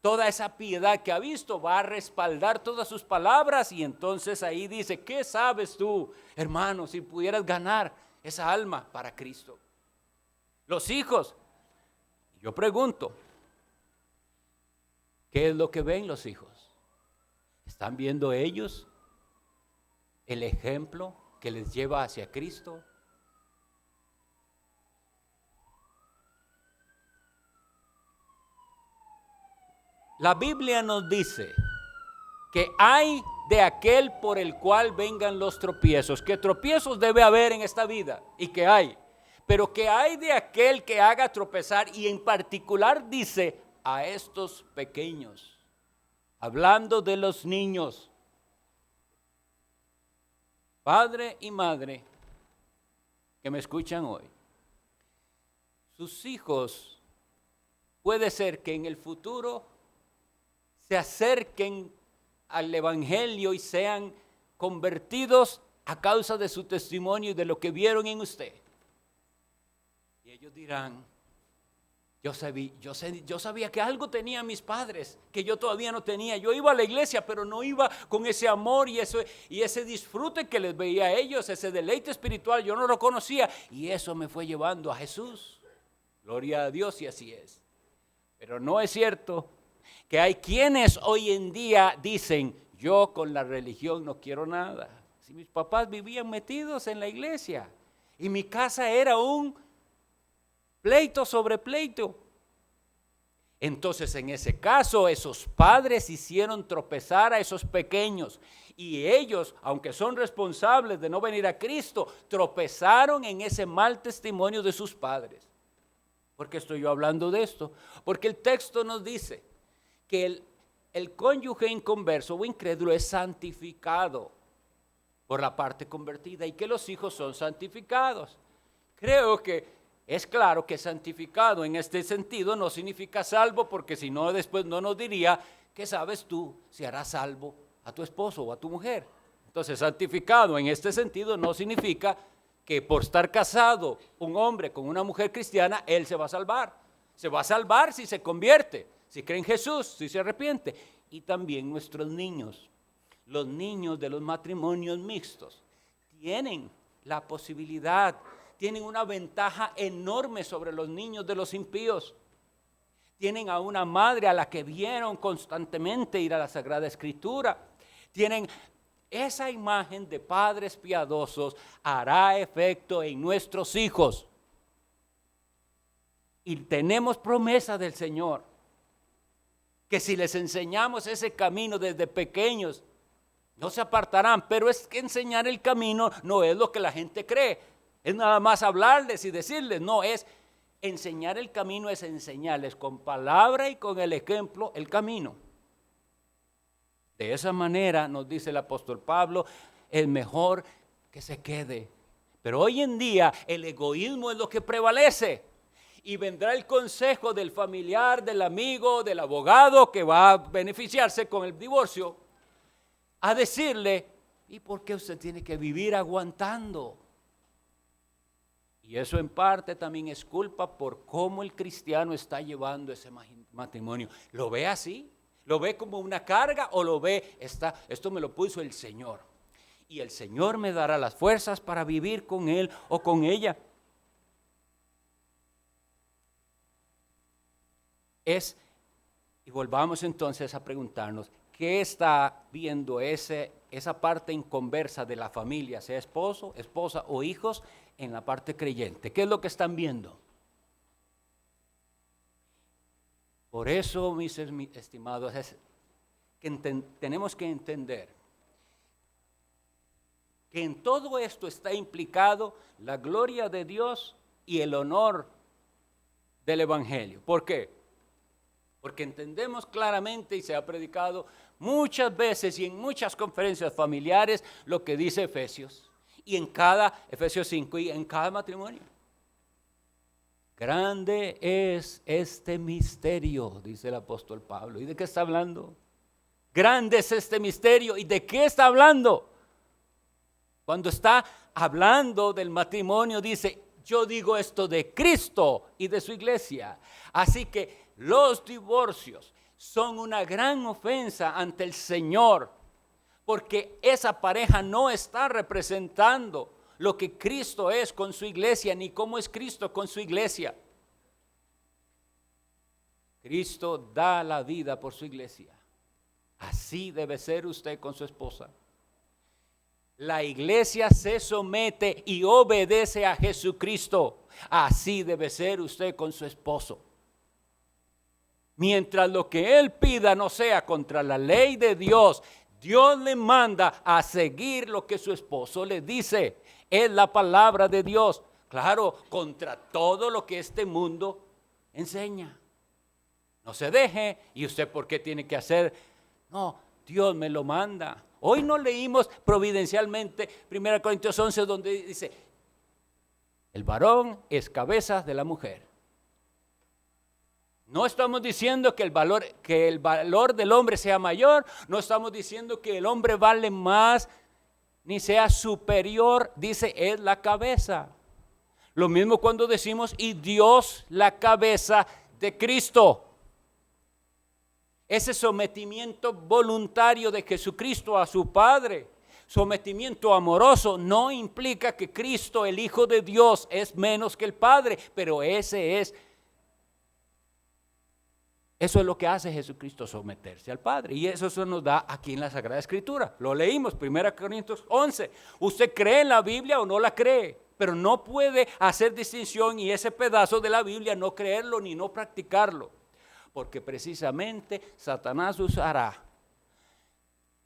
toda esa piedad que ha visto va a respaldar todas sus palabras. Y entonces ahí dice: ¿qué sabes tú, hermano, si pudieras ganar esa alma para Cristo? Los hijos, yo pregunto, ¿qué es lo que ven los hijos? ¿Están viendo ellos el ejemplo que les lleva hacia Cristo? La Biblia nos dice que hay de aquel por el cual vengan los tropiezos, que tropiezos debe haber en esta vida y que hay, pero que hay de aquel que haga tropezar, y en particular dice a estos pequeños, hablando de los niños. Padre y madre que me escuchan hoy, sus hijos puede ser que en el futuro se acerquen al Evangelio y sean convertidos a causa de su testimonio y de lo que vieron en usted. Y ellos dirán: yo sabía que algo tenían mis padres que yo todavía no tenía. Yo iba a la iglesia, pero no iba con ese amor y ese disfrute que les veía a ellos, ese deleite espiritual, yo no lo conocía, y eso me fue llevando a Jesús. Gloria a Dios, y así es. Pero no es cierto que hay quienes hoy en día dicen: yo con la religión no quiero nada. Si mis papás vivían metidos en la iglesia y mi casa era un pleito sobre pleito, entonces en ese caso esos padres hicieron tropezar a esos pequeños, y ellos, aunque son responsables de no venir a Cristo, tropezaron en ese mal testimonio de sus padres. ¿Por qué estoy yo hablando de esto? Porque el texto nos dice que el cónyuge inconverso o incrédulo es santificado por la parte convertida, y que los hijos son santificados. Creo que es claro que santificado en este sentido no significa salvo, porque si no, después no nos diría: ¿qué sabes tú si harás salvo a tu esposo o a tu mujer? Entonces, santificado en este sentido no significa que por estar casado un hombre con una mujer cristiana, él se va a salvar. Se va a salvar si se convierte, si cree en Jesús, si se arrepiente. Y también nuestros niños, los niños de los matrimonios mixtos, tienen la posibilidad, tienen una ventaja enorme sobre los niños de los impíos. tienen a una madre a la que vieron constantemente ir a la Sagrada Escritura, tienen esa imagen de padres piadosos, hará efecto en nuestros hijos. Y tenemos promesa del Señor, que si les enseñamos ese camino desde pequeños, no se apartarán. Pero es que enseñar el camino no es lo que la gente cree, es nada más hablarles y decirles, no, es enseñar el camino, es enseñarles con palabra y con el ejemplo el camino. De esa manera, nos dice el apóstol Pablo, es mejor que se quede. Pero hoy en día el egoísmo es lo que prevalece. Y vendrá el consejo del familiar, del amigo, del abogado que va a beneficiarse con el divorcio, a decirle, ¿y por qué usted tiene que vivir aguantando? Y eso en parte también es culpa por cómo el cristiano está llevando ese matrimonio. ¿Lo ve así? ¿Lo ve como una carga o lo ve, esto me lo puso el Señor? Y el Señor me dará las fuerzas para vivir con él o con ella. Y volvamos entonces a preguntarnos, ¿qué está viendo esa parte inconversa de la familia, sea esposo, esposa o hijos, en la parte creyente? ¿Qué es lo que están viendo? Por eso, mis estimados, es que tenemos que entender que en todo esto está implicado la gloria de Dios y el honor del Evangelio. ¿Por qué? Porque entendemos claramente y se ha predicado muchas veces y en muchas conferencias familiares lo que dice Efesios. Y en Efesios 5 y en cada matrimonio. Grande es este misterio, dice el apóstol Pablo. ¿Y de qué está hablando? Grande es este misterio. ¿Y de qué está hablando? Cuando está hablando del matrimonio dice, yo digo esto de Cristo y de su iglesia. Así que los divorcios son una gran ofensa ante el Señor, porque esa pareja no está representando lo que Cristo es con su iglesia, ni cómo es Cristo con su iglesia. Cristo da la vida por su iglesia. Así debe ser usted con su esposa. La iglesia se somete y obedece a Jesucristo. Así debe ser usted con su esposo. Mientras lo que él pida no sea contra la ley de Dios, Dios le manda a seguir lo que su esposo le dice. Es la palabra de Dios. Claro, contra todo lo que este mundo enseña. No se deje. ¿Y usted por qué tiene que hacer? No, Dios me lo manda. Hoy no leímos providencialmente 1 Corintios 11 donde dice, el varón es cabeza de la mujer. No estamos diciendo que el valor del hombre sea mayor, no estamos diciendo que el hombre vale más ni sea superior, dice es la cabeza. Lo mismo cuando decimos y Dios la cabeza de Cristo. Ese sometimiento voluntario de Jesucristo a su Padre, sometimiento amoroso, no implica que Cristo, el Hijo de Dios, es menos que el Padre, pero eso es lo que hace Jesucristo, someterse al Padre. Y eso se nos da aquí en la Sagrada Escritura. Lo leímos, 1 Corintios 11. ¿Usted cree en la Biblia o no la cree? Pero no puede hacer distinción y ese pedazo de la Biblia no creerlo ni no practicarlo. Porque precisamente Satanás usará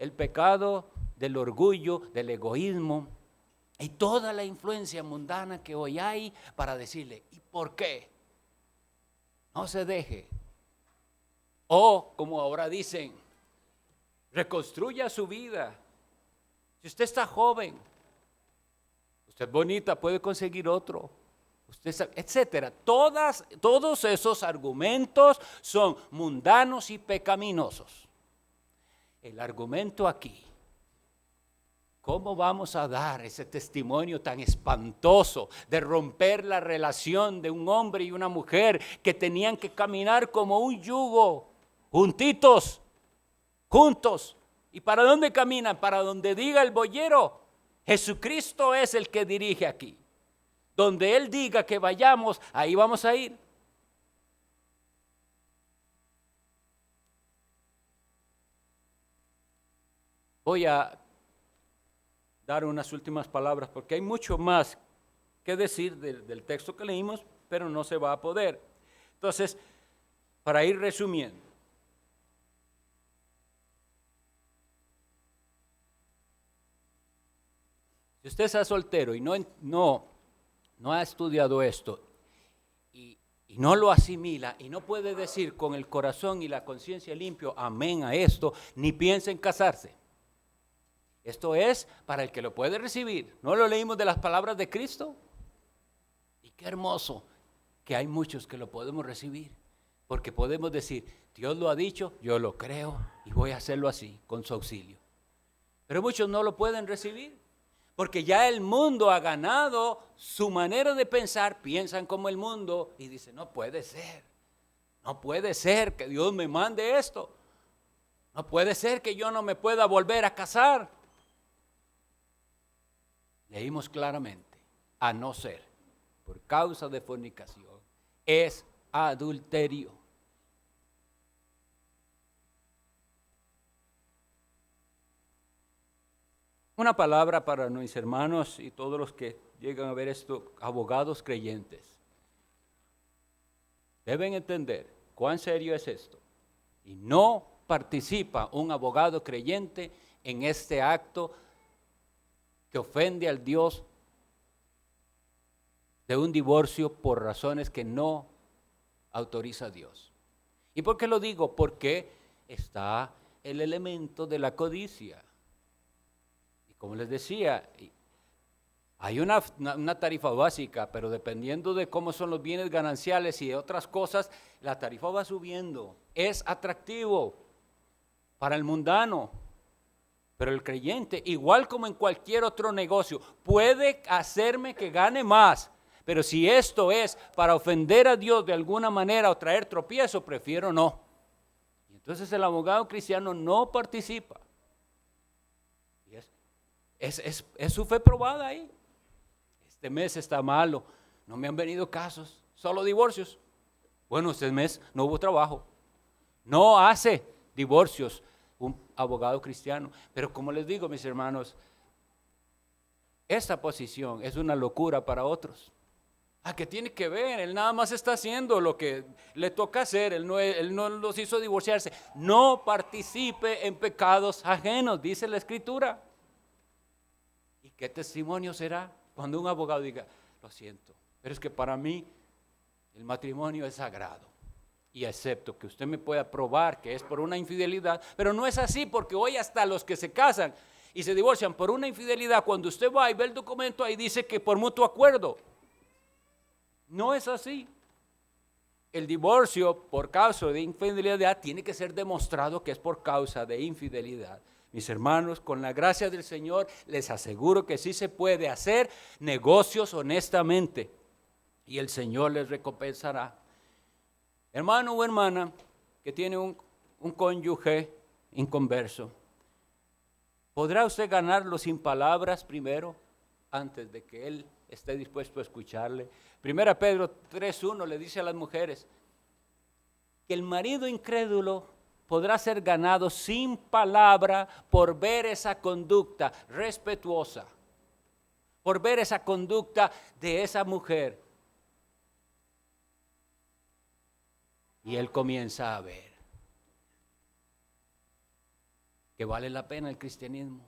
el pecado del orgullo, del egoísmo y toda la influencia mundana que hoy hay para decirle, ¿y por qué? No se deje. O como ahora dicen, reconstruya su vida. Si usted está joven, usted es bonita, puede conseguir otro. Usted, etcétera. Todos esos argumentos son mundanos y pecaminosos. El argumento aquí, ¿cómo vamos a dar ese testimonio tan espantoso de romper la relación de un hombre y una mujer que tenían que caminar como un yugo, juntitos, juntos? ¿Y para dónde caminan? Para donde diga el boyero. Jesucristo es el que dirige aquí. Donde Él diga que vayamos, ahí vamos a ir. Voy a dar unas últimas palabras porque hay mucho más que decir del texto que leímos, pero no se va a poder. Entonces, para ir resumiendo, si usted está soltero y no ha estudiado esto y no lo asimila y no puede decir con el corazón y la conciencia limpio amén a esto, ni piensa en casarse. Esto es para el que lo puede recibir. ¿No lo leímos de las palabras de Cristo? Y qué hermoso que hay muchos que lo podemos recibir, porque podemos decir, Dios lo ha dicho, yo lo creo y voy a hacerlo así, con su auxilio. Pero muchos no lo pueden recibir, porque ya el mundo ha ganado su manera de pensar, piensan como el mundo y dicen, no puede ser que Dios me mande esto, no puede ser que yo no me pueda volver a casar. Leímos claramente, a no ser por causa de fornicación, es adulterio. Una palabra para mis hermanos y todos los que llegan a ver esto, abogados creyentes. Deben entender cuán serio es esto. Y no participa un abogado creyente en este acto que ofende al Dios de un divorcio por razones que no autoriza Dios. ¿Y por qué lo digo? Porque está el elemento de la codicia. Y como les decía, hay una tarifa básica, pero dependiendo de cómo son los bienes gananciales y otras cosas, la tarifa va subiendo. Es atractivo para el mundano, pero el creyente, igual como en cualquier otro negocio, puede hacerme que gane más. Pero si esto es para ofender a Dios de alguna manera o traer tropiezo, prefiero no. Y entonces el abogado cristiano no participa. Y es su fe probada ahí. Este mes está malo, no me han venido casos, solo divorcios. Bueno, este mes no hubo trabajo. No hace divorcios un abogado cristiano. Pero como les digo, mis hermanos, esta posición es una locura para otros. ¿Qué tiene que ver? Él nada más está haciendo lo que le toca hacer. Él no los hizo divorciarse. No participe en pecados ajenos, dice la Escritura. ¿Y qué testimonio será cuando un abogado diga, lo siento, pero es que para mí el matrimonio es sagrado? Y acepto que usted me pueda probar que es por una infidelidad, pero no es así, porque hoy hasta los que se casan y se divorcian por una infidelidad, cuando usted va y ve el documento, ahí dice que por mutuo acuerdo. No es así. El divorcio por causa de infidelidad tiene que ser demostrado que es por causa de infidelidad. Mis hermanos, con la gracia del Señor, les aseguro que sí se puede hacer negocios honestamente y el Señor les recompensará. Hermano o hermana que tiene un cónyuge inconverso, ¿podrá usted ganarlo sin palabras primero, antes de que él esté dispuesto a escucharle? Primera Pedro 3:1 le dice a las mujeres que el marido incrédulo podrá ser ganado sin palabra por ver esa conducta respetuosa, por ver esa conducta de esa mujer. Y él comienza a ver que vale la pena el cristianismo,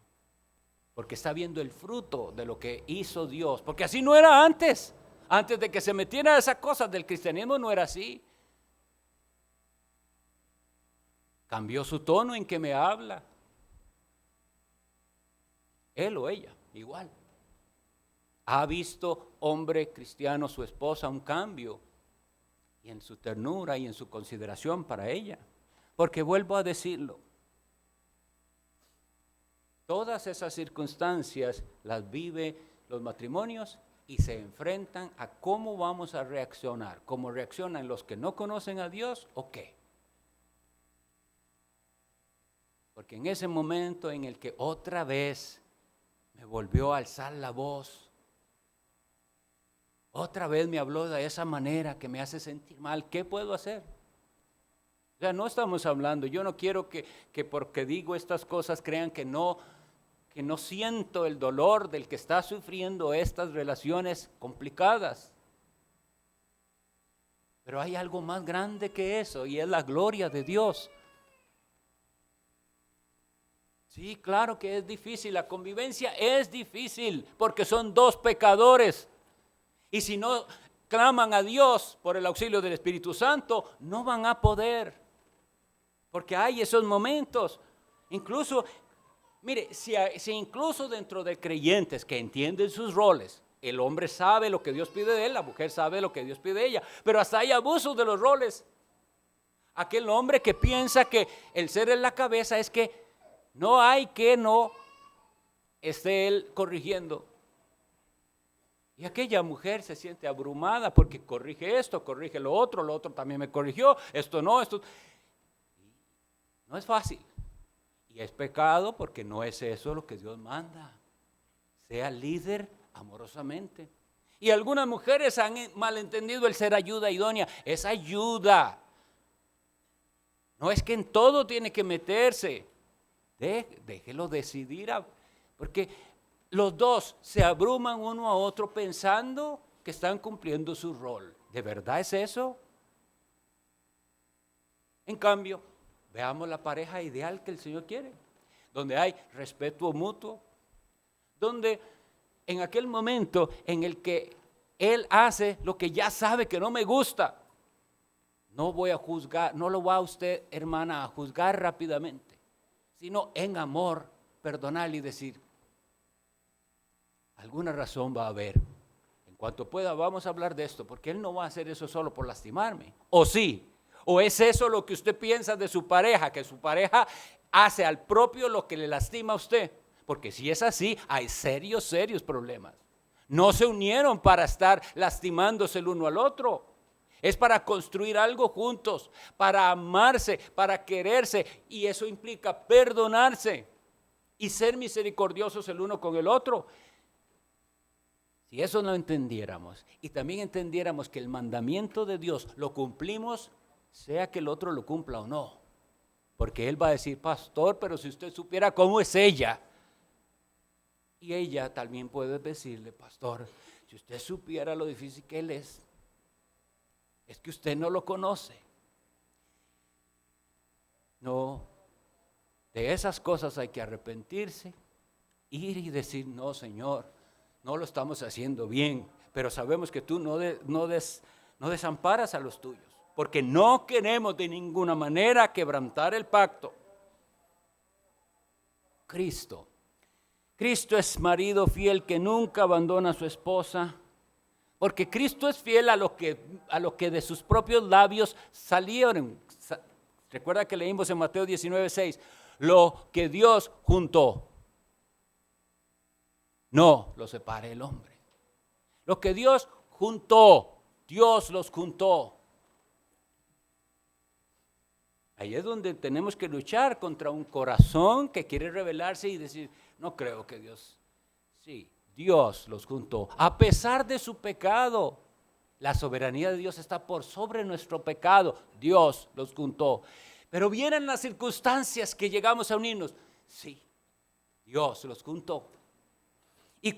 porque está viendo el fruto de lo que hizo Dios, porque así no era antes. Antes de que se metiera a esas cosas del cristianismo no era así. Cambió su tono en que me habla. Él o ella, igual. ¿Ha visto, hombre cristiano, su esposa, un cambio? Y en su ternura y en su consideración para ella. Porque vuelvo a decirlo, todas esas circunstancias las vive los matrimonios y se enfrentan a cómo vamos a reaccionar. ¿Cómo reaccionan los que no conocen a Dios o qué? Porque en ese momento en el que otra vez me volvió a alzar la voz, otra vez me habló de esa manera que me hace sentir mal, ¿qué puedo hacer? O sea, no estamos hablando, yo no quiero que porque digo estas cosas crean que no siento el dolor del que está sufriendo estas relaciones complicadas. Pero hay algo más grande que eso y es la gloria de Dios. Sí, claro que es difícil, la convivencia es difícil porque son dos pecadores. Y si no claman a Dios por el auxilio del Espíritu Santo, no van a poder. Porque hay esos momentos. Incluso, mire, si incluso dentro de creyentes que entienden sus roles, el hombre sabe lo que Dios pide de él, la mujer sabe lo que Dios pide de ella, pero hasta hay abusos de los roles. Aquel hombre que piensa que el ser en la cabeza es que no hay que no esté él corrigiendo. Y aquella mujer se siente abrumada porque corrige esto, corrige lo otro también me corrigió, esto no es fácil. Y es pecado porque no es eso lo que Dios manda. Sea líder amorosamente. Y algunas mujeres han malentendido el ser ayuda idónea. Es ayuda. No es que en todo tiene que meterse. Déjelo decidir, porque los dos se abruman uno a otro pensando que están cumpliendo su rol. ¿De verdad es eso? En cambio, veamos la pareja ideal que el Señor quiere, donde hay respeto mutuo, donde en aquel momento en el que Él hace lo que ya sabe que no me gusta, no voy a juzgar, no lo va a usted, hermana, a juzgar rápidamente, sino en amor, perdonar y decir, alguna razón va a haber. En cuanto pueda, vamos a hablar de esto, porque Él no va a hacer eso solo por lastimarme. ¿O sí? ¿O es eso lo que usted piensa de su pareja, que su pareja hace al propio lo que le lastima a usted? Porque si es así, hay serios problemas. No se unieron para estar lastimándose el uno al otro. Es para construir algo juntos, para amarse, para quererse, y eso implica perdonarse y ser misericordiosos el uno con el otro. Si eso no entendiéramos y también entendiéramos que el mandamiento de Dios lo cumplimos, sea que el otro lo cumpla o no, porque Él va a decir, pastor, pero si usted supiera cómo es ella, y ella también puede decirle, pastor, si usted supiera lo difícil que Él es que usted no lo conoce. No, de esas cosas hay que arrepentirse, ir y decir, no, Señor, no lo estamos haciendo bien, pero sabemos que tú no desamparas a los tuyos, porque no queremos de ninguna manera quebrantar el pacto. Cristo es marido fiel que nunca abandona a su esposa, porque Cristo es fiel a lo que de sus propios labios salieron. Recuerda que leímos en Mateo 19:6, lo que Dios juntó, no lo separe el hombre. Lo que Dios juntó, Dios los juntó. Ahí es donde tenemos que luchar contra un corazón que quiere rebelarse y decir, no creo que Dios, sí. Dios los juntó, a pesar de su pecado. La soberanía de Dios está por sobre nuestro pecado. Dios los juntó. Pero vienen las circunstancias que llegamos a unirnos. Sí, Dios los juntó. Y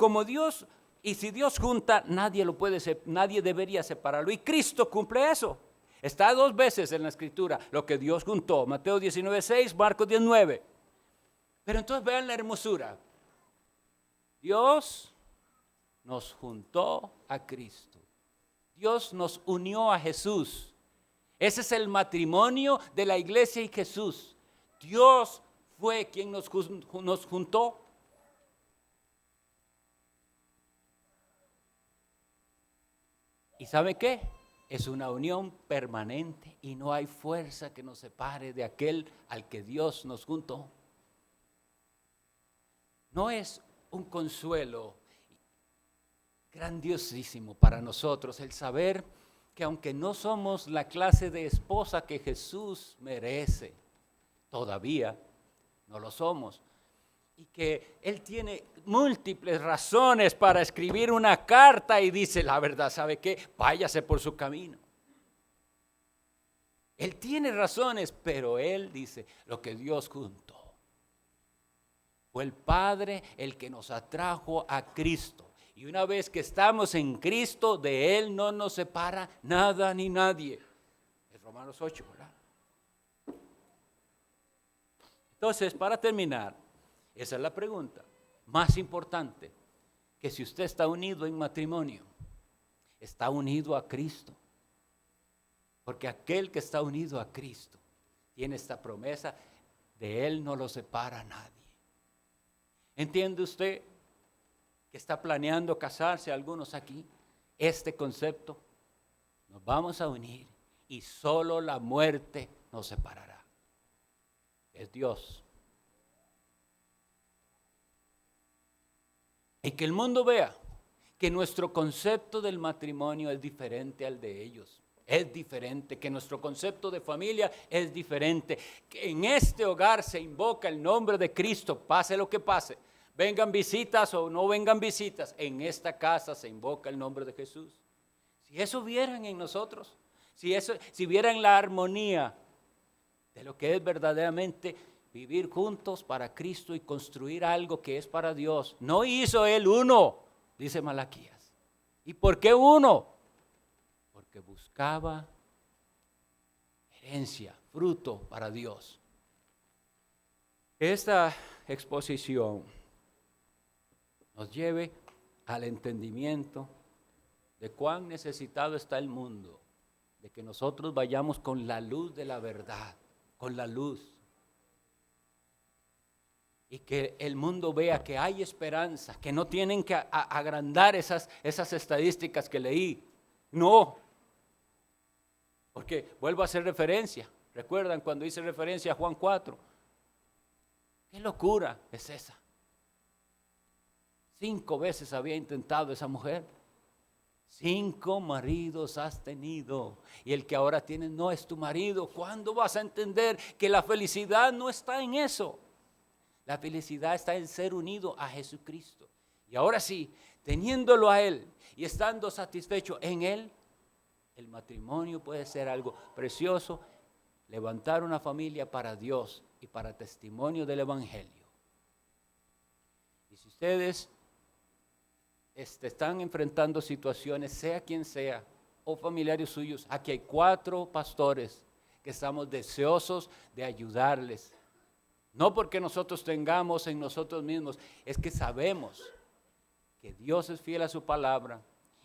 si Dios junta, nadie debería separarlo. Y Cristo cumple eso. Está 2 veces en la Escritura lo que Dios juntó. Mateo 19:6, Marcos 10:9. Pero entonces vean la hermosura. Dios nos juntó a Cristo. Dios nos unió a Jesús. Ese es el matrimonio de la iglesia y Jesús. Dios fue quien nos juntó. ¿Y sabe qué? Es una unión permanente y no hay fuerza que nos separe de aquel al que Dios nos juntó. No es un consuelo grandiosísimo para nosotros el saber que aunque no somos la clase de esposa que Jesús merece, todavía no lo somos, y que Él tiene múltiples razones para escribir una carta y dice, la verdad, ¿sabe qué? Váyase por su camino. Él tiene razones, pero él dice lo que Dios juntó. Fue el Padre el que nos atrajo a Cristo. Y una vez que estamos en Cristo, de Él no nos separa nada ni nadie. Es Romanos 8, ¿verdad? Entonces, para terminar, esa es la pregunta más importante, que si usted está unido en matrimonio, está unido a Cristo. Porque aquel que está unido a Cristo tiene esta promesa, de Él no lo separa nadie. ¿Entiende usted que está planeando casarse algunos aquí? Este concepto, nos vamos a unir y solo la muerte nos separará. Es Dios. Y que el mundo vea que nuestro concepto del matrimonio es diferente al de ellos. Es diferente, que nuestro concepto de familia es diferente. Que en este hogar se invoca el nombre de Cristo, pase lo que pase. Vengan visitas o no vengan visitas, en esta casa se invoca el nombre de Jesús. Si eso vieran en nosotros, si vieran la armonía de lo que es verdaderamente vivir juntos para Cristo y construir algo que es para Dios. No hizo Él uno, dice Malaquías. ¿Y por qué uno? Porque buscaba herencia, fruto para Dios. Esta exposición nos lleve al entendimiento de cuán necesitado está el mundo, de que nosotros vayamos con la luz de la verdad, con la luz. Y que el mundo vea que hay esperanza, que no tienen que agrandar esas estadísticas que leí. No, porque vuelvo a hacer referencia. ¿Recuerdan cuando hice referencia a Juan 4? ¿Qué locura es esa? 5 veces había intentado esa mujer. 5 maridos has tenido. Y el que ahora tienes no es tu marido. ¿Cuándo vas a entender que la felicidad no está en eso? La felicidad está en ser unido a Jesucristo. Y ahora sí, teniéndolo a Él y estando satisfecho en Él, el matrimonio puede ser algo precioso. Levantar una familia para Dios y para testimonio del Evangelio. Y si ustedes están enfrentando situaciones, sea quien sea, o familiares suyos, aquí hay 4 pastores que estamos deseosos de ayudarles. No porque nosotros tengamos en nosotros mismos, es que sabemos que Dios es fiel a su palabra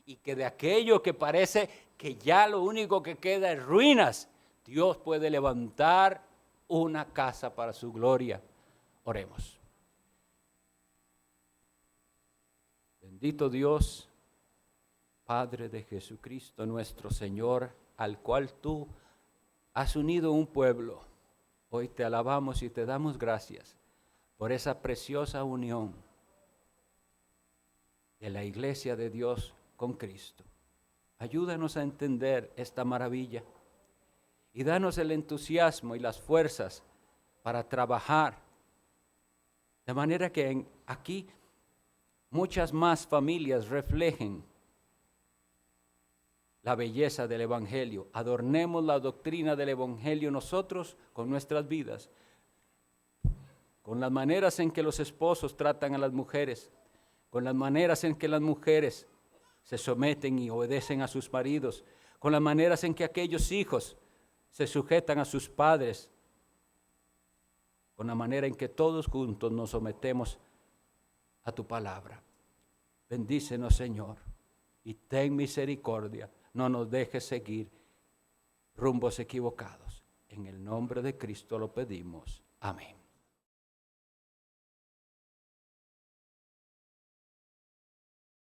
y que de aquello que parece que ya lo único que queda es ruinas, Dios puede levantar una casa para su gloria. Oremos. Bendito Dios, Padre de Jesucristo nuestro Señor, al cual tú has unido un pueblo. Hoy te alabamos y te damos gracias por esa preciosa unión de la iglesia de Dios con Cristo. Ayúdanos a entender esta maravilla y danos el entusiasmo y las fuerzas para trabajar de manera que aquí muchas más familias reflejen la belleza del Evangelio. Adornemos la doctrina del Evangelio nosotros con nuestras vidas, con las maneras en que los esposos tratan a las mujeres, con las maneras en que las mujeres se someten y obedecen a sus maridos, con las maneras en que aquellos hijos se sujetan a sus padres, con la manera en que todos juntos nos sometemos a tu palabra. Bendícenos, Señor, y ten misericordia. No nos dejes seguir rumbos equivocados. En el nombre de Cristo lo pedimos. Amén.